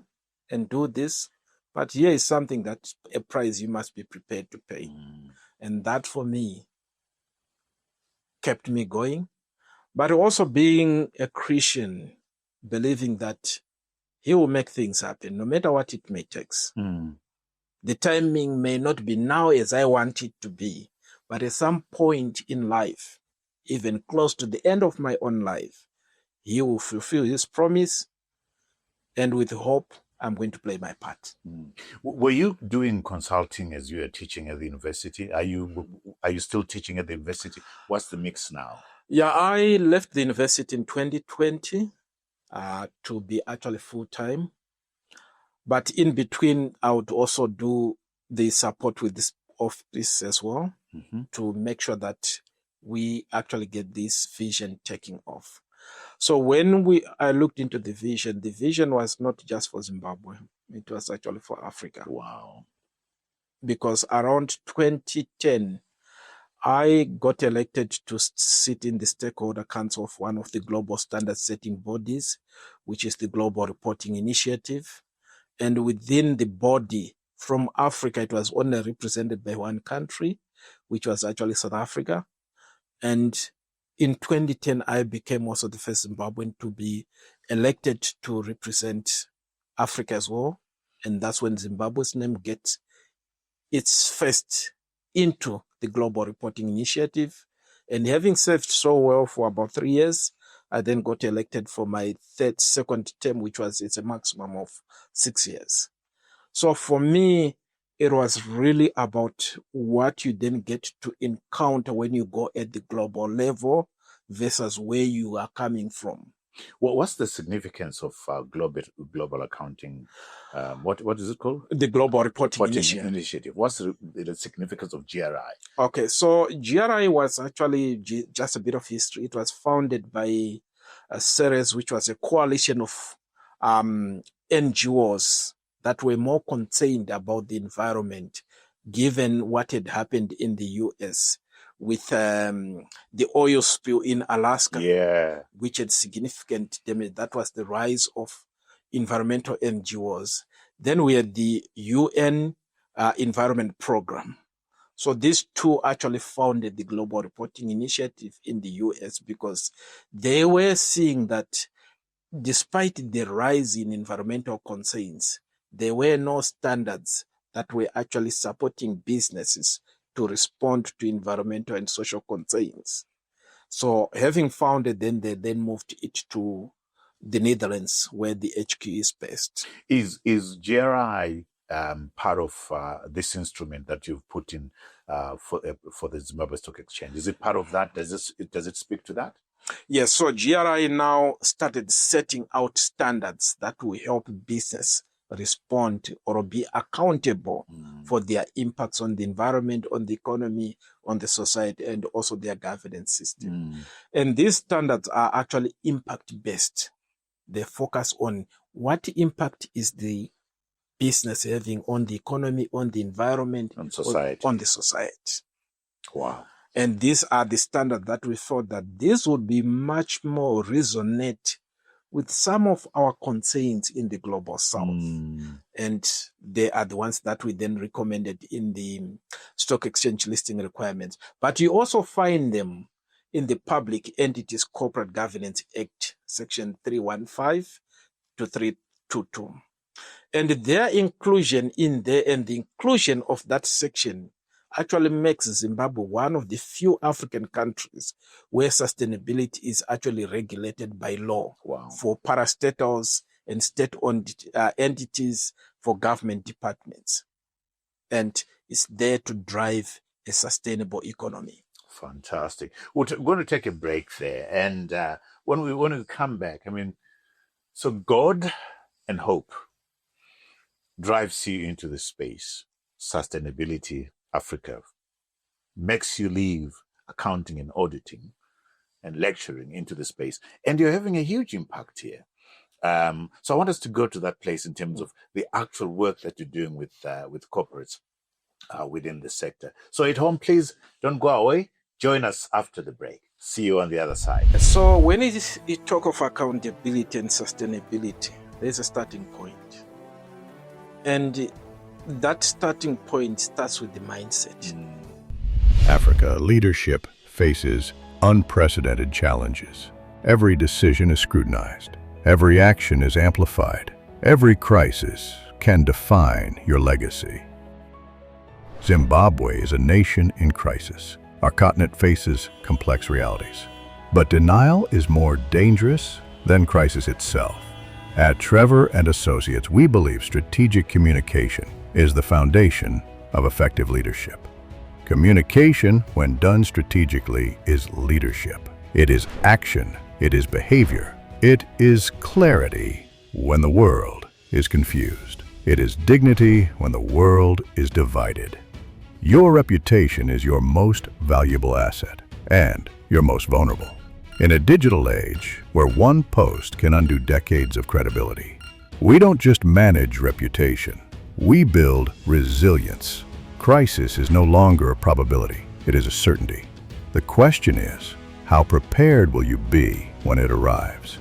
and do this, but here is something that a price you must be prepared to pay. And that for me kept me going. But also being a Christian, believing that he will make things happen, no matter what it may take. The timing may not be now as I want it to be, but at some point in life, even close to the end of my own life, he will fulfill his promise. And with hope, I'm going to play my part. Were you doing consulting as you were teaching at the university? Are you still teaching at the university? What's the mix now? Yeah, I left the university in 2020 to be actually full-time. But in between, I would also do the support with this office as well to make sure that we actually get this vision taking off. So when I looked into the vision was not just for Zimbabwe. It was actually for Africa. Wow. Because around 2010, I got elected to sit in the stakeholder council of one of the global standard setting bodies, which is the Global Reporting Initiative. And within the body from Africa, it was only represented by one country, which was actually South Africa. And in 2010, I became also the first Zimbabwean to be elected to represent Africa as well. And that's when Zimbabwe's name gets its first into the Global Reporting Initiative. And having served so well for about 3 years, I then got elected for my second term, which it's a maximum of 6 years. So for me, it was really about what you then get to encounter when you go at the global level versus where you are coming from. Well, what's the significance of global accounting? What is it called? The Global Reporting Initiative. What's the significance of GRI? Okay, so GRI was actually just a bit of history. It was founded by a series which was a coalition of NGOs that were more concerned about the environment, given what had happened in the US with the oil spill in Alaska, which had significant damage. That was the rise of environmental NGOs. Then we had the UN Environment Program. So these two actually founded the Global Reporting Initiative in the US because they were seeing that despite the rise in environmental concerns, there were no standards that were actually supporting businesses to respond to environmental and social concerns. So having founded, then they then moved it to the Netherlands, where the HQ is based. Is GRI part of this instrument that you've put in for the Zimbabwe Stock Exchange? Is it part of that? Does it speak to that? Yes, so GRI now started setting out standards that will help business respond or be accountable for their impacts on the environment, on the economy, on the society, and also their governance system. And these standards are actually impact-based. They focus on what impact is the business having on the economy, on the environment, on society. on the society. Wow. And these are the standards that we thought that this would be much more resonate with some of our concerns in the global south. And they are the ones that we then recommended in the stock exchange listing requirements. But you also find them in the Public Entities Corporate Governance Act, Section 315 to 322. And their inclusion in there and the inclusion of that section actually makes Zimbabwe one of the few African countries where sustainability is actually regulated by law. Wow. For parastatals and state-owned entities, for government departments. And it's there to drive a sustainable economy. Fantastic. We're going to take a break there. And when we come back, I mean, so God and hope drives you into the space. Sustainability, Africa, makes you leave accounting and auditing and lecturing into the space. And you're having a huge impact here. So I want us to go to that place in terms of the actual work that you're doing with corporates within the sector. So at home, please don't go away. Join us after the break. See you on the other side. So when you talk of accountability and sustainability, there's a starting point. And that starting point starts with the mindset. Africa leadership faces unprecedented challenges. Every decision is scrutinized. Every action is amplified. Every crisis can define your legacy. Zimbabwe is a nation in crisis. Our continent faces complex realities. But denial is more dangerous than crisis itself. At Trevor and Associates, we believe strategic communication is the foundation of effective leadership. Communication, when done strategically, is leadership. It is action. It is behavior. It is clarity when the world is confused. It is dignity when the world is divided. Your reputation is your most valuable asset and your most vulnerable. In a digital age where one post can undo decades of credibility, we don't just manage reputation, we build resilience. Crisis is no longer a probability, it is a certainty. The question is, how prepared will you be when it arrives?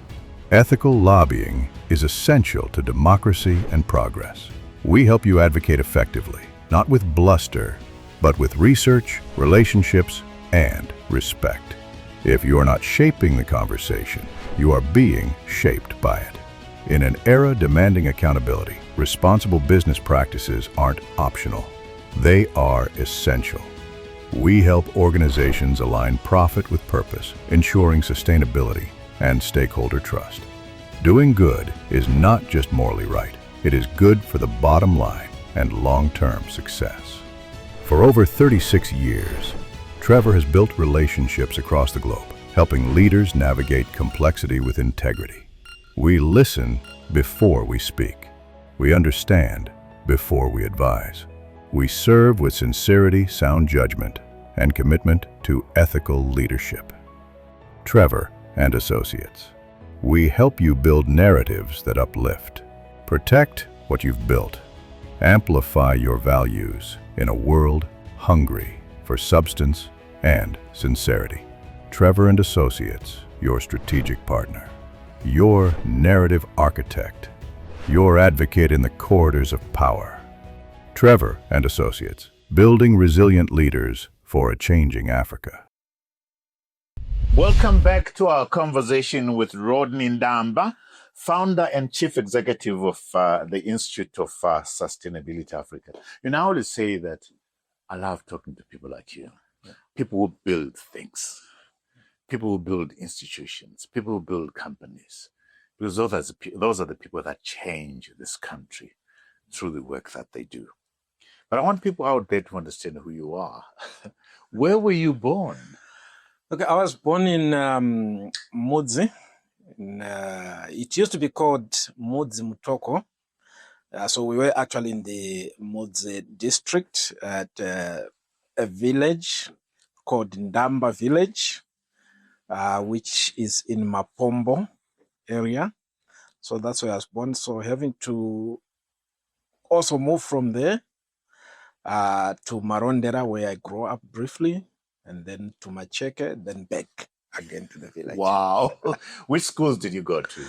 Ethical lobbying is essential to democracy and progress. We help you advocate effectively, not with bluster, but with research, relationships, and respect. If you are not shaping the conversation, you are being shaped by it. In an era demanding accountability, responsible business practices aren't optional. They are essential. We help organizations align profit with purpose, ensuring sustainability and stakeholder trust. Doing good is not just morally right, it is good for the bottom line and long-term success. For over 36 years, Trevor has built relationships across the globe, helping leaders navigate complexity with integrity. We listen before we speak. We understand before we advise. We serve with sincerity, sound judgment, and commitment to ethical leadership. Trevor and Associates. We help you build narratives that uplift. Protect what you've built. Amplify your values in a world hungry for substance and sincerity. Trevor and Associates, your strategic partner. Your narrative architect. Your advocate in the corridors of power. Trevor and Associates, building resilient leaders for a changing Africa. Welcome back to our conversation with Rodney Ndamba, founder and chief executive of the Institute of Sustainability Africa. You know, I always say that I love talking to people like you. People who build things. People who build institutions. People who build companies. Because those are the people that change this country through the work that they do. But I want people out there to understand who you are. Where were you born? Okay, I was born in Mudzi. It used to be called Mudzi Mutoko, So we were actually in the Mudze district at a village called Ndamba village, which is in Mapombo area. So that's where I was born. So having to also move from there to Marondera, where I grew up briefly, and then to Macheke, then back again to the village. Wow. Which schools did you go to?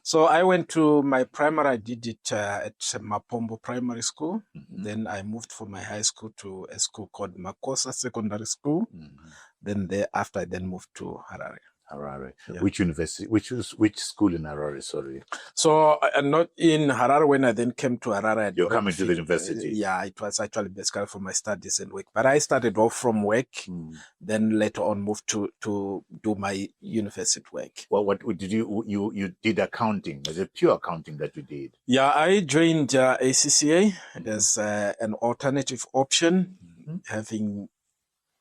So I went to my primary, I did it at Mapombo Primary School. Mm-hmm. Then I moved from my high school to a school called Makosa Secondary School. Mm-hmm. Then thereafter, I then moved to Harare. Harare. Yeah. Which university? Which school in Harare? Sorry. So not in Harare. When I then came to Harare, You're coming to the university. Yeah, it was actually basically for my studies and work. But I started off from work, then later on moved to do my university work. Well, what did you did accounting? Was it pure accounting that you did? Yeah, I joined ACCA as an alternative option, having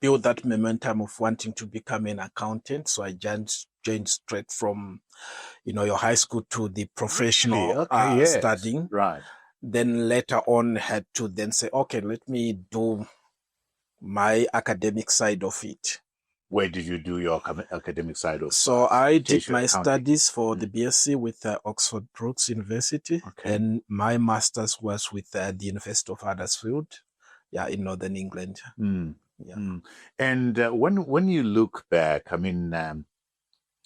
built that momentum of wanting to become an accountant. So I joined straight from, your high school to the professional studying. Right. Then later on had to then say, okay, let me do my academic side of it. Where did you do your academic side of? So I did my accounting? studies for the BSc with Oxford Brookes University, and my master's was with the University of Huddersfield, in Northern England. Yeah. And when you look back, I mean,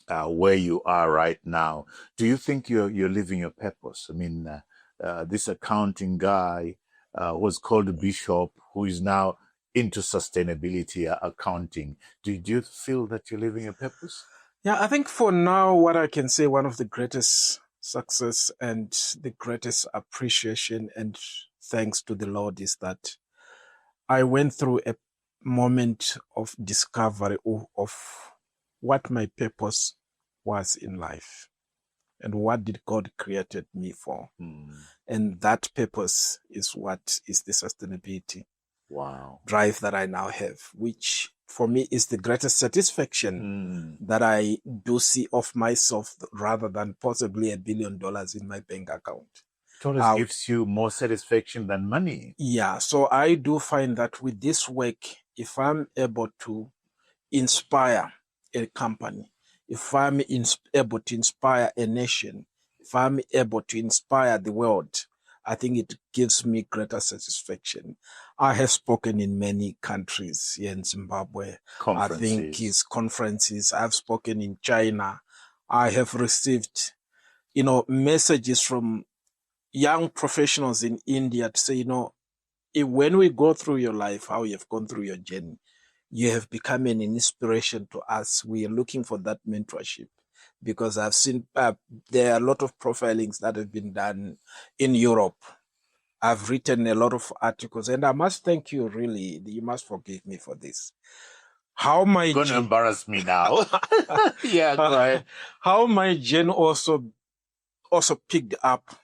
where you are right now, do you think you're living your purpose? I mean, this accounting guy was called Bishop, who is now into sustainability accounting. Do you feel that you're living your purpose? Yeah, I think for now, what I can say, one of the greatest success and the greatest appreciation and thanks to the Lord is that I went through a moment of discovery of what my purpose was in life and what did God created me for. And that purpose is what is the sustainability drive that I now have, which for me is the greatest satisfaction that I do see of myself rather than possibly $1 billion in my bank account. It always gives you more satisfaction than money. Yeah, so I do find that with this work, if I'm able to inspire a company, if I'm able to inspire a nation, if I'm able to inspire the world, I think it gives me greater satisfaction. I have spoken in many countries here in Zimbabwe. I think it's conferences. I've spoken in China. I have received, messages from young professionals in India to say, when we go through your life, how you have gone through your journey, you have become an inspiration to us. We are looking for that mentorship because I've seen there are a lot of profilings that have been done in Europe. I've written a lot of articles, and I must thank you, really. You must forgive me for this. How my You're going to embarrass me now. Yeah, go ahead. How my journey also picked up.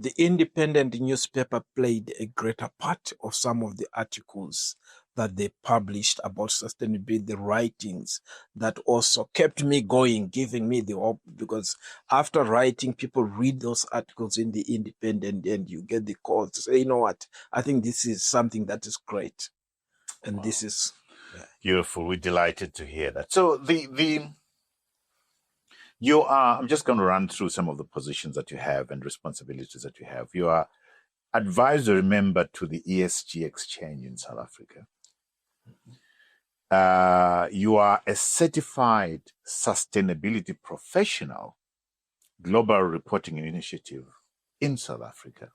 The independent newspaper played a greater part of some of the articles that they published about sustainability, the writings that also kept me going, giving me the hope, because after writing, people read those articles in the Independent and you get the call to say, you know what, I think this is something that is great. And this is beautiful. We're delighted to hear that. So you are, I'm just going to run through some of the positions that you have and responsibilities that you have. You are advisory member to the ESG Exchange in South Africa. You are a certified sustainability professional, Global Reporting Initiative in South Africa.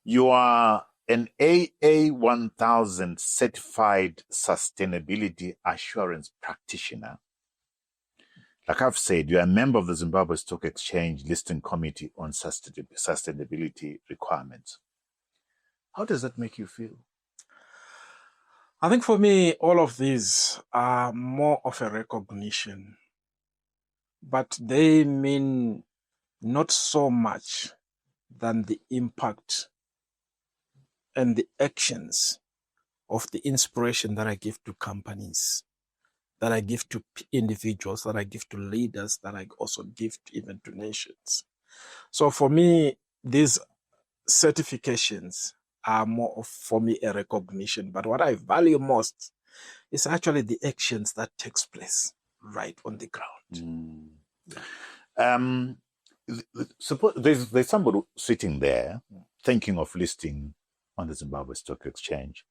You are an AA1000 certified sustainability assurance practitioner. Like I've said, you're a member of the Zimbabwe Stock Exchange Listing Committee on Sustainability Requirements. How does that make you feel? I think for me, all of these are more of a recognition, but they mean not so much than the impact and the actions of the inspiration that I give to companies, that I give to individuals, that I give to leaders, that I also give even to nations. So for me, these certifications are more of, for me, a recognition. But what I value most is actually the actions that takes place right on the ground. Suppose there's somebody sitting there thinking of listing on the Zimbabwe Stock Exchange.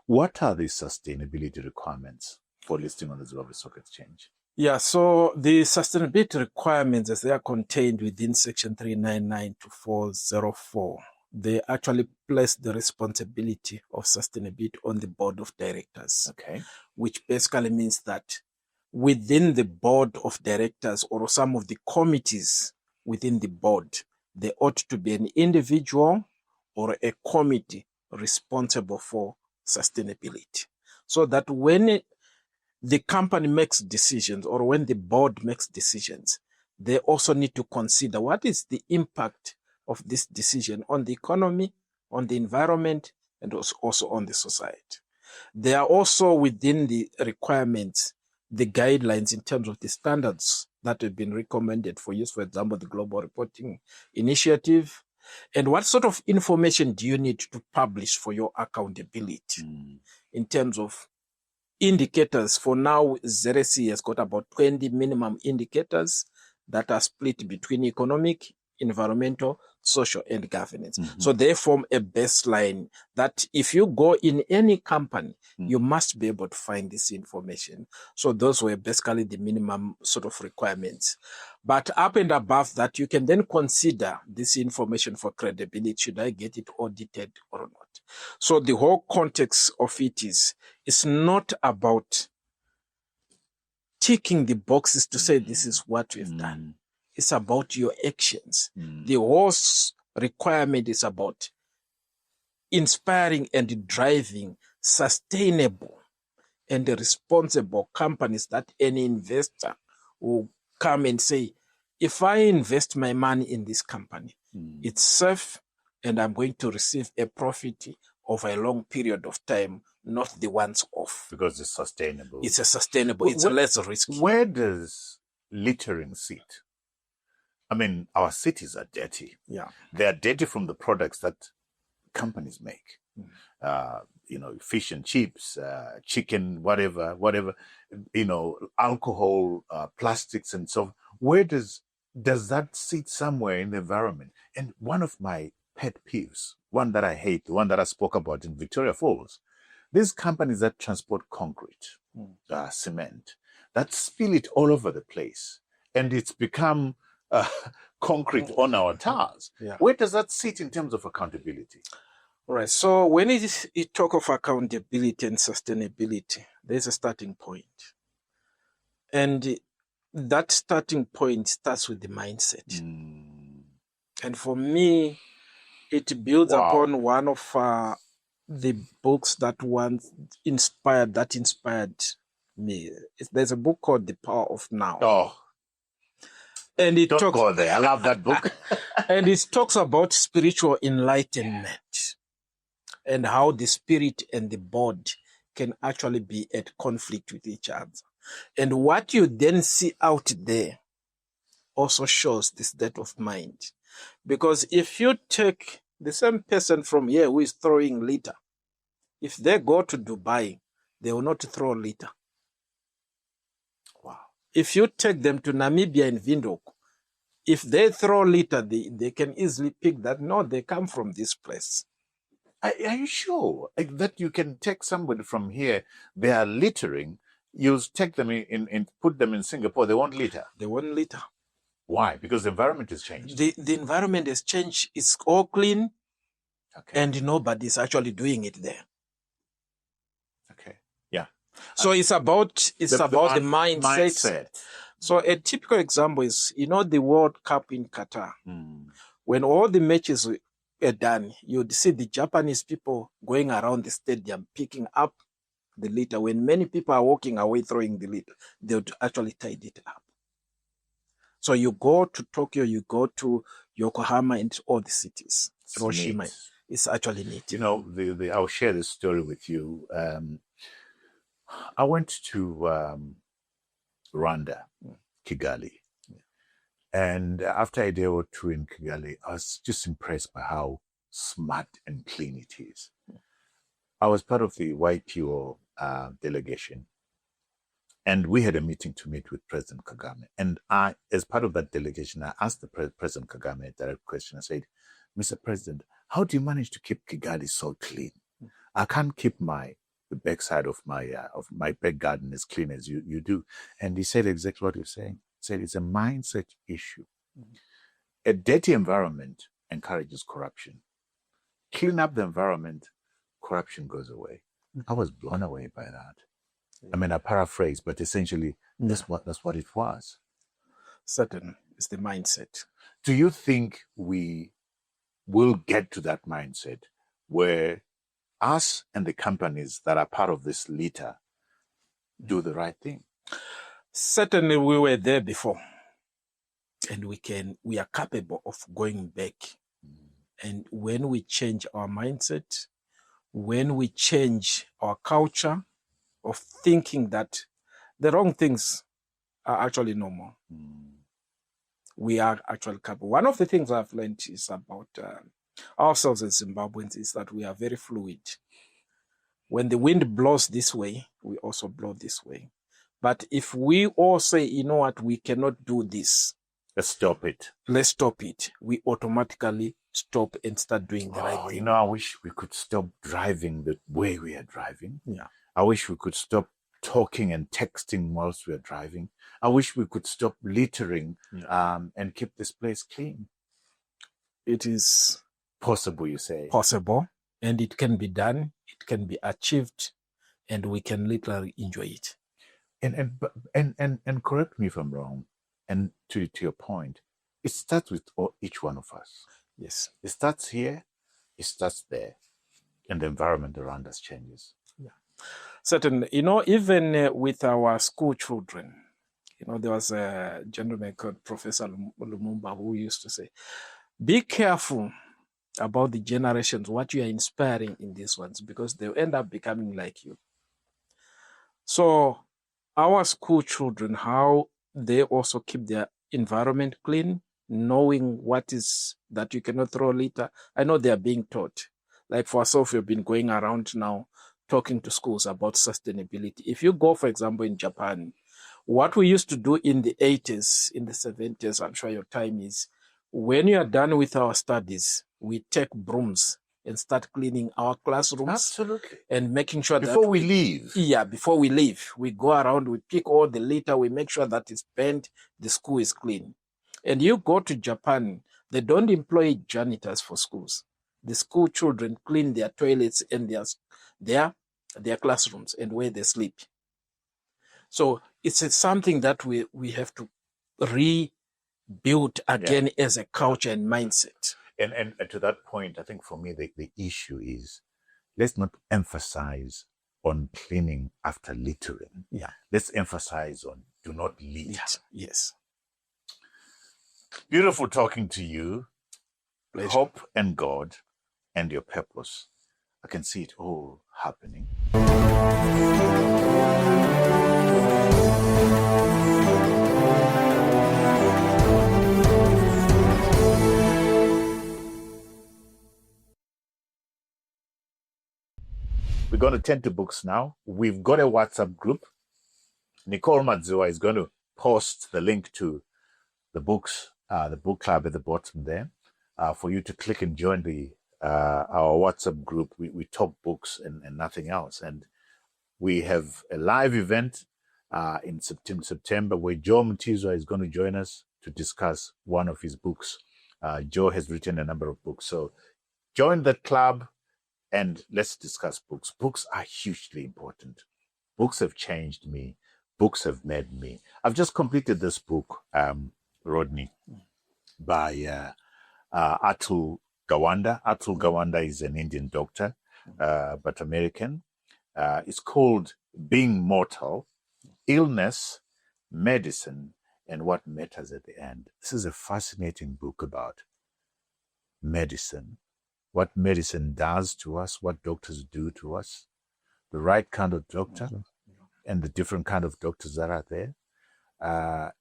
What are the sustainability requirements for listing on the Zimbabwe Stock Exchange? Yeah, so the sustainability requirements, as they are contained within Section 399 to 404, they actually place the responsibility of sustainability on the board of directors. Okay. Which basically means that within the board of directors or some of the committees within the board, there ought to be an individual or a committee responsible for sustainability. So that when the company makes decisions or when the board makes decisions, they also need to consider what is the impact of this decision on the economy, on the environment, and also on the society. They are also within the requirements, the guidelines in terms of the standards that have been recommended for use, for example, the Global Reporting Initiative. And what sort of information do you need to publish for your accountability in terms of indicators? For now, ZSE has got about 20 minimum indicators that are split between economic, environmental, social, and governance. So they form a baseline that if you go in any company, you must be able to find this information. So those were basically the minimum sort of requirements. But up and above that, you can then consider this information for credibility. Should I get it audited or not? So the whole context of it is, it's not about ticking the boxes to say this is what we've done. It's about your actions. The whole requirement is about inspiring and driving sustainable and responsible companies that any investor will come and say, if I invest my money in this company, it's safe and I'm going to receive a profit over a long period of time, not the once off. Because it's sustainable. It's a sustainable, it's less risky. Where does littering sit? I mean, our cities are dirty. Yeah. They are dirty from the products that companies make. Fish and chips, chicken, whatever, alcohol, plastics and so on. Where does that sit? Somewhere in the environment? And one of my pet peeves, one that I hate, the one that I spoke about in Victoria Falls, these companies that transport concrete, cement, that spill it all over the place. And it's become concrete on our tires. Yeah. Where does that sit in terms of accountability? All right. So when you talk of accountability and sustainability, there's a starting point. And that starting point starts with the mindset. And for me, it builds upon one of the books that inspired me. There's a book called The Power of Now. Oh. And it Don't go there. I love that book. And it talks about spiritual enlightenment and how the spirit and the body can actually be at conflict with each other. And what you then see out there also shows this state of mind. Because if you take the same person from here who is throwing litter, if they go to Dubai, they will not throw litter. If you take them to Namibia and Windhoek, if they throw litter, they can easily pick that, no, they come from this place. Are you sure that you can take somebody from here, they are littering, you take them in put them in Singapore, they won't litter? They won't litter. Why? Because the environment has changed. The environment has changed. It's all clean, and nobody's actually doing it there. Okay. Yeah. So it's about the mindset. So a typical example is, the World Cup in Qatar. When all the matches were done, you'd see the Japanese people going around the stadium picking up the litter. When many people are walking away throwing the litter, they would actually tie it up. So you go to Tokyo, you go to Yokohama and all the cities. Hiroshima. It's actually neat. I'll share this story with you. I went to Rwanda, Kigali. And after a day or two in Kigali, I was just impressed by how smart and clean it is. I was part of the YPO delegation, and we had a meeting to meet with President Kagame. And I, as part of that delegation, I asked the President Kagame a direct question. I said, Mr. President, how do you manage to keep Kigali so clean? I can't keep the backside of my back garden as clean as you do. And he said exactly what you're saying. He said it's a mindset issue. A dirty environment encourages corruption. Clean up the environment, corruption goes away. I was blown away by that. I mean, I paraphrase, but essentially that's what it was. Certainly, it's the mindset. Do you think we will get to that mindset where us and the companies that are part of this litter do the right thing? Certainly, we were there before, and we are capable of going back. And when we change our mindset, when we change our culture of thinking that the wrong things are actually normal, we are actually capable. One of the things I've learned is about ourselves as Zimbabweans is that we are very fluid. When the wind blows this way, we also blow this way. But if we all say, you know what, we cannot do this, let's stop it. We automatically stop and start doing the right thing. You know, I wish we could stop driving the way we are driving. Yeah. I wish we could stop talking and texting whilst we are driving. I wish we could stop littering and keep this place clean. It is possible, you say? Possible, and it can be done. It can be achieved, and we can literally enjoy it. And correct me if I'm wrong. And to your point, it starts with each one of us. Yes. It starts here, it starts there, and the environment around us changes. Yeah. Certainly. You know, even with our school children, you know, there was a gentleman called Professor Lumumba who used to say, be careful about the generations, what you are inspiring in these ones, because they'll end up becoming like you. So our school children, how they also keep their environment clean, knowing what is that you cannot throw litter. I know they are being taught. Like for ourselves, we've been going around now talking to schools about sustainability. If you go, for example, in Japan, what we used to do in the 80s, in the 70s, I'm sure your time is, when you are done with our studies, we take brooms and start cleaning our classrooms. Absolutely. And making sure before that we leave. Yeah, before we leave, we go around, we pick all the litter, we make sure that it's bent, the school is clean. And you go to Japan, they don't employ janitors for schools. The school children clean their toilets and their classrooms and where they sleep. So it's something that we have to rebuild again as a culture and mindset. And to that point, I think for me, the issue is, let's not emphasize on cleaning after littering. Yeah. Let's emphasize on do not litter. Yes. Beautiful talking to you. Pleasure. Hope and God and your purpose. I can see it all happening. We're going to turn to books now. We've got a WhatsApp group. Nicole Madziwa is going to post the link to the books, the book club at the bottom there, for you to click and join our WhatsApp group. We talk books and nothing else. And we have a live event in September where Joe Mtizwa is going to join us to discuss one of his books. Joe has written a number of books. So join that club and let's discuss books. Books are hugely important. Books have changed me. Books have made me. I've just completed this book, Rodney, by Atul Gawanda. Atul Gawanda is an Indian doctor, but American. It's called Being Mortal, Illness, Medicine, and What Matters at the End. This is a fascinating book about medicine, what medicine does to us, what doctors do to us, the right kind of doctor, and the different kind of doctors that are there,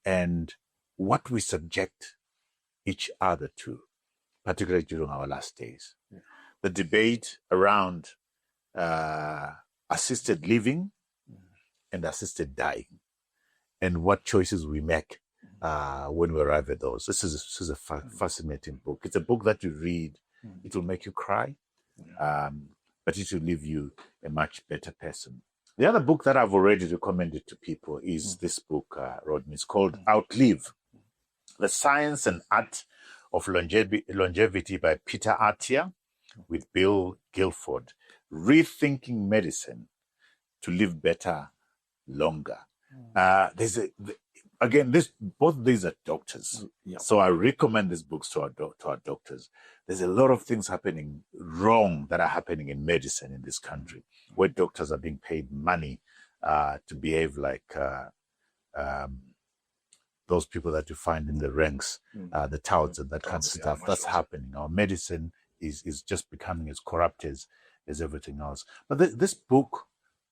and what we subject each other to, particularly during our last days. the debate around assisted living and assisted dying, and what choices we make when we arrive at those. This is a fascinating book. It's a book that you read, it will make you cry, but it will leave you a much better person. The other book that I've already recommended to people is this book, Rodney. It's called Outlive: The Science and Art of Longevity by Peter Attia with Bill Guilford. Rethinking medicine to live better, longer. Both these are doctors. Yeah. So I recommend these books to our doctors. There's a lot of things happening wrong that are happening in medicine in this country, where doctors are being paid money to behave like those people that you find in the ranks, the touts and that kind of stuff. That's happening. Our medicine is just becoming as corrupt as everything else. But this book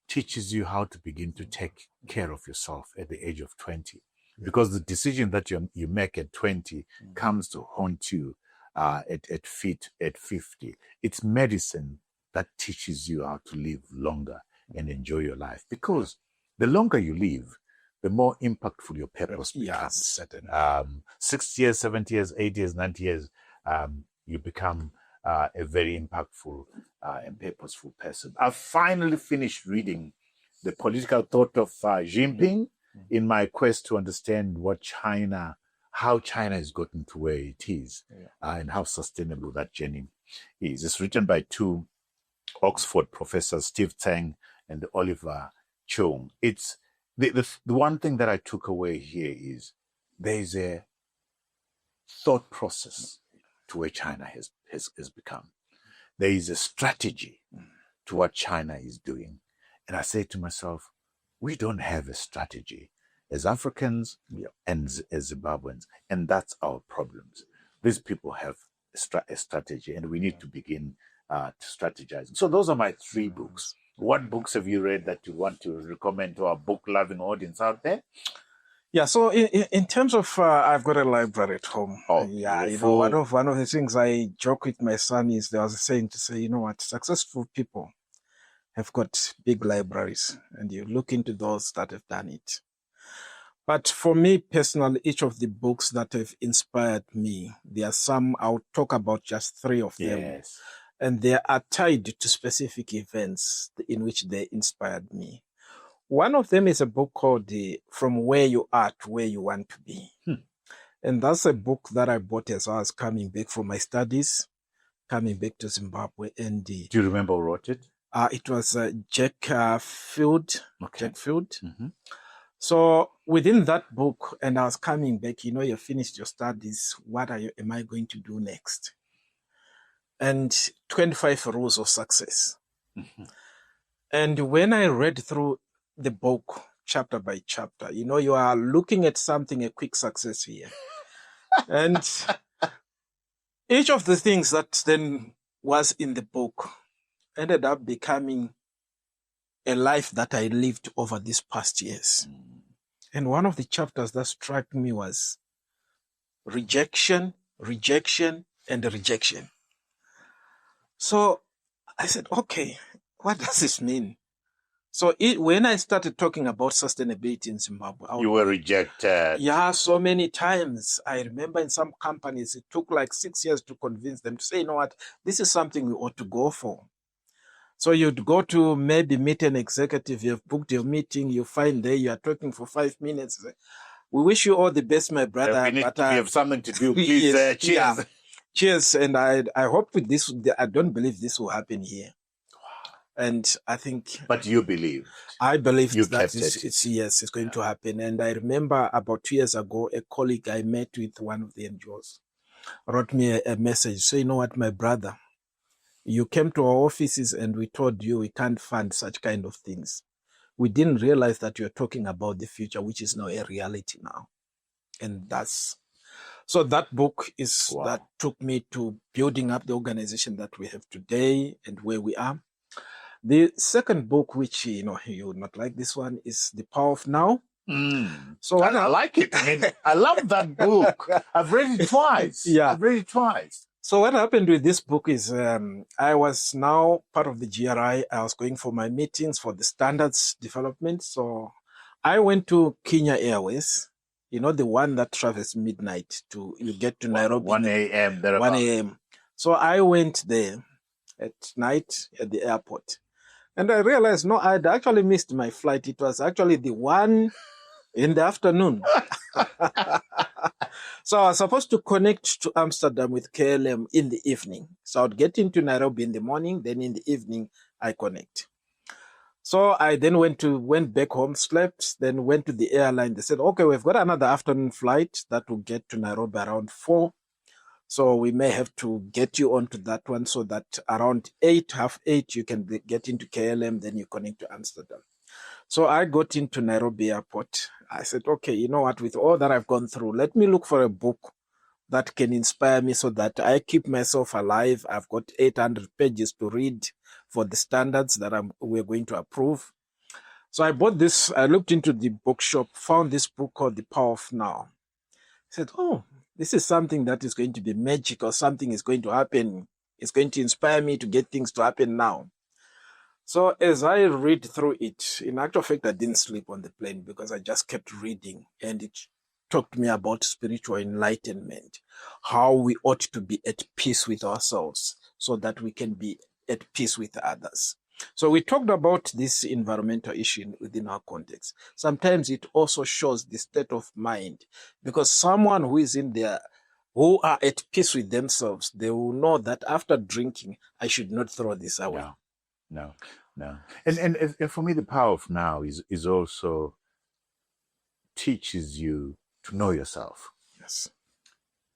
teaches you how to begin to take care of yourself at the age of 20. Because the decision that you make at 20 comes to haunt you at 50. It's medicine that teaches you how to live longer and enjoy your life. Because the longer you live, the more impactful your purpose becomes. 60 years, 70 years, 80 years, 90 years, you become a very impactful and purposeful person. I've finally finished reading The Political Thought of Xi Jinping in my quest to understand how China has gotten to where it is, and how sustainable that journey is. It's written by two Oxford professors, Steve Tsang and Oliver Chung. It's the one thing that I took away here is there is a thought process to where China has become. There is a strategy to what China is doing. And I say to myself, we don't have a strategy as Africans and as Zimbabweans, and that's our problems. These people have a strategy, and we need to begin to strategize. So those are my 3 books. What books have you read that you want to recommend to our book-loving audience out there? Yeah, so in terms of, I've got a library at home. Oh, yeah, you know, one of the things I joke with my son is there was a saying to say, you know what, successful people have got big libraries, and you look into those that have done it. But for me personally, each of the books that have inspired me, there are some, I'll talk about just 3 of them. Yes. And they are tied to specific events in which they inspired me. One of them is a book called From Where You Are to Where You Want to Be. And that's a book that I bought as I was coming back from my studies, coming back to Zimbabwe. And do you remember who wrote it? It was Jack Field. Okay. Jack Field. So within that book, and I was coming back, you know, you finished your studies. What am I going to do next? And 25 Rules of Success. And when I read through the book, chapter by chapter, you know, you are looking at something, a quick success here. And each of the things that then was in the book ended up becoming a life that I lived over these past years. And one of the chapters that struck me was rejection, rejection, and rejection. So I said, okay, what does this mean? So when I started talking about sustainability in Zimbabwe, you were rejected. Yeah, so many times. I remember in some companies, it took like 6 years to convince them to say, you know what, this is something we ought to go for. So you'd go to maybe meet an executive, you've booked your meeting, you find there you are talking for 5 minutes. We wish you all the best, my brother. We have something to do. Please, yes, cheers. Yeah. Cheers. And I hope with this, I don't believe this will happen here. And I think... But you believe? I believe that it's going to happen. And I remember about 2 years ago, a colleague I met with one of the NGOs wrote me a message. So, you know what, my brother, you came to our offices and we told you we can't fund such kind of things. We didn't realize that you're talking about the future, which is now a reality now. And so that book is that took me to building up the organization that we have today and where we are. The second book, which, you know, you would not like this one, is The Power of Now. So I like it. I mean, I love that book. I've read it twice. Yeah. I've read it twice. So what happened with this book is I was now part of the GRI. I was going for my meetings for the standards development. So I went to Kenya Airways, you know, the one that travels midnight you get to Nairobi. 1 a.m. 1 a.m. So I went there at night at the airport. And I realized, no, I'd actually missed my flight. It was actually the one in the afternoon. So I was supposed to connect to Amsterdam with KLM in the evening. So I would get into Nairobi in the morning, then in the evening, I connect. So I then went back home, slept, then went to the airline. They said, okay, we've got another afternoon flight that will get to Nairobi around 4. So we may have to get you onto that one so that around 8, half 8, you can get into KLM, then you connect to Amsterdam. So I got into Nairobi airport. I said, okay, you know what, with all that I've gone through, let me look for a book that can inspire me so that I keep myself alive. I've got 800 pages to read for the standards that we're going to approve. So I bought this. I looked into the bookshop, found this book called The Power of Now. I said, oh, this is something that is going to be magic, or something is going to happen. It's going to inspire me to get things to happen now. So as I read through it, in actual fact, I didn't sleep on the plane because I just kept reading, and it talked to me about spiritual enlightenment, how we ought to be at peace with ourselves so that we can be at peace with others. So we talked about this environmental issue within our context. Sometimes it also shows the state of mind, because someone who is in there, who are at peace with themselves, they will know that after drinking, I should not throw this away. No. And for me, the power of now is also teaches you to know yourself. Yes.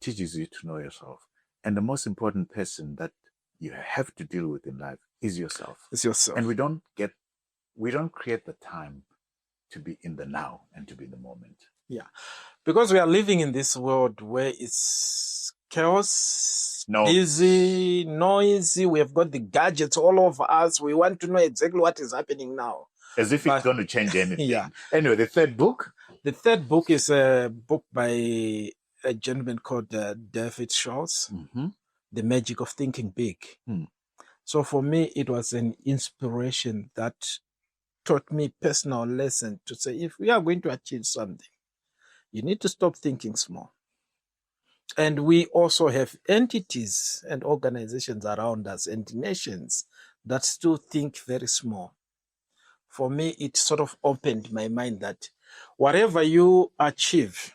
Teaches you to know yourself. And the most important person that you have to deal with in life is yourself. It's yourself. And we don't create the time to be in the now and to be in the moment. Yeah. Because we are living in this world where it's chaos, busy, noisy. We have got the gadgets all over us. We want to know exactly what is happening now. As if it's going to change anything. Yeah. Anyway, the third book? The third book is a book by a gentleman called David Schultz, The Magic of Thinking Big. So for me, it was an inspiration that taught me personal lesson to say, if we are going to achieve something, you need to stop thinking small. And we also have entities and organizations around us and nations that still think very small. For me, it sort of opened my mind that whatever you achieve,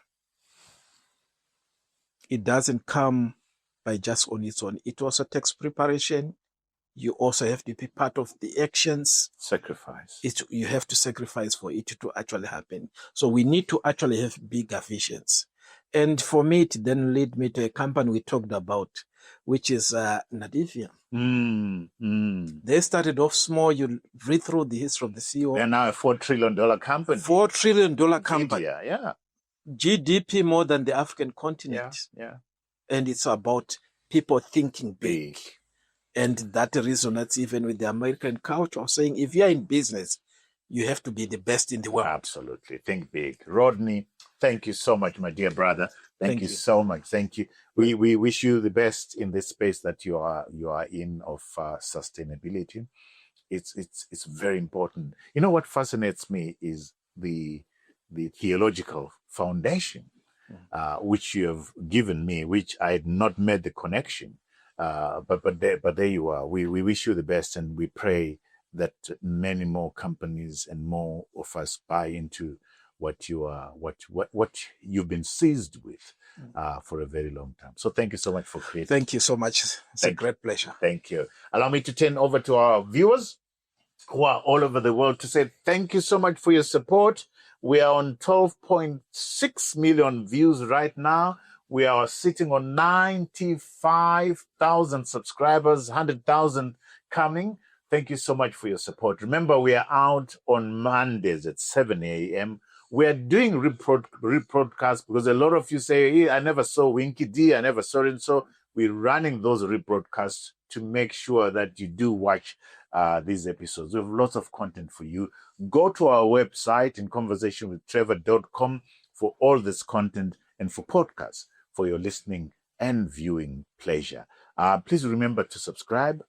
it doesn't come by just on its own. It also takes preparation. You also have to be part of the actions. Sacrifice. You have to sacrifice for it to actually happen. So we need to actually have bigger visions. And for me, it then led me to a company we talked about, which is Nadivia. They started off small. You read through the history of the CEO. They're now a $4 trillion company. $4 trillion company. Yeah. GDP more than the African continent. Yeah. And it's about people thinking big. And that resonates even with the American culture of saying, if you're in business, you have to be the best in the world. Absolutely. Think big. Rodney, thank you so much, my dear brother. Thank you so much. Thank you. We wish you the best in this space that you are in of sustainability. It's very important. You know what fascinates me is the theological foundation, which you have given me, which I had not made the connection. But there you are. We wish you the best, and we pray that many more companies and more of us buy into what you are, what you've been seized with for a very long time. So thank you so much for creating. Thank you so much. It's a great pleasure. Thank you. Allow me to turn over to our viewers who are all over the world to say thank you so much for your support. We are on 12.6 million views right now. We are sitting on 95,000 subscribers, 100,000 coming. Thank you so much for your support. Remember, we are out on Mondays at 7 a.m. We are doing rebroadcasts because a lot of you say, hey, I never saw Winky D, I never saw it. So we're running those rebroadcasts to make sure that you do watch these episodes. We have lots of content for you. Go to our website in conversationwithtrevor.com for all this content and for podcasts for your listening and viewing pleasure. Please remember to subscribe,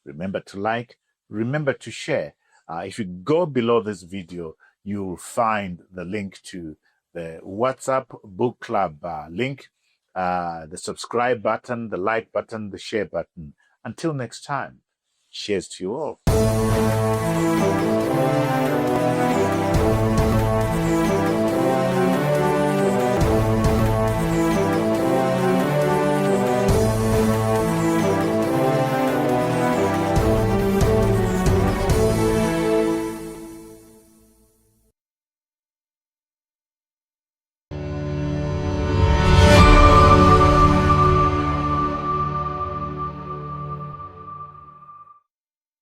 remember to like, remember to share. If you go below this video, you'll find the link to the WhatsApp book club link, the subscribe button, the like button, the share button. Until next time, cheers to you all.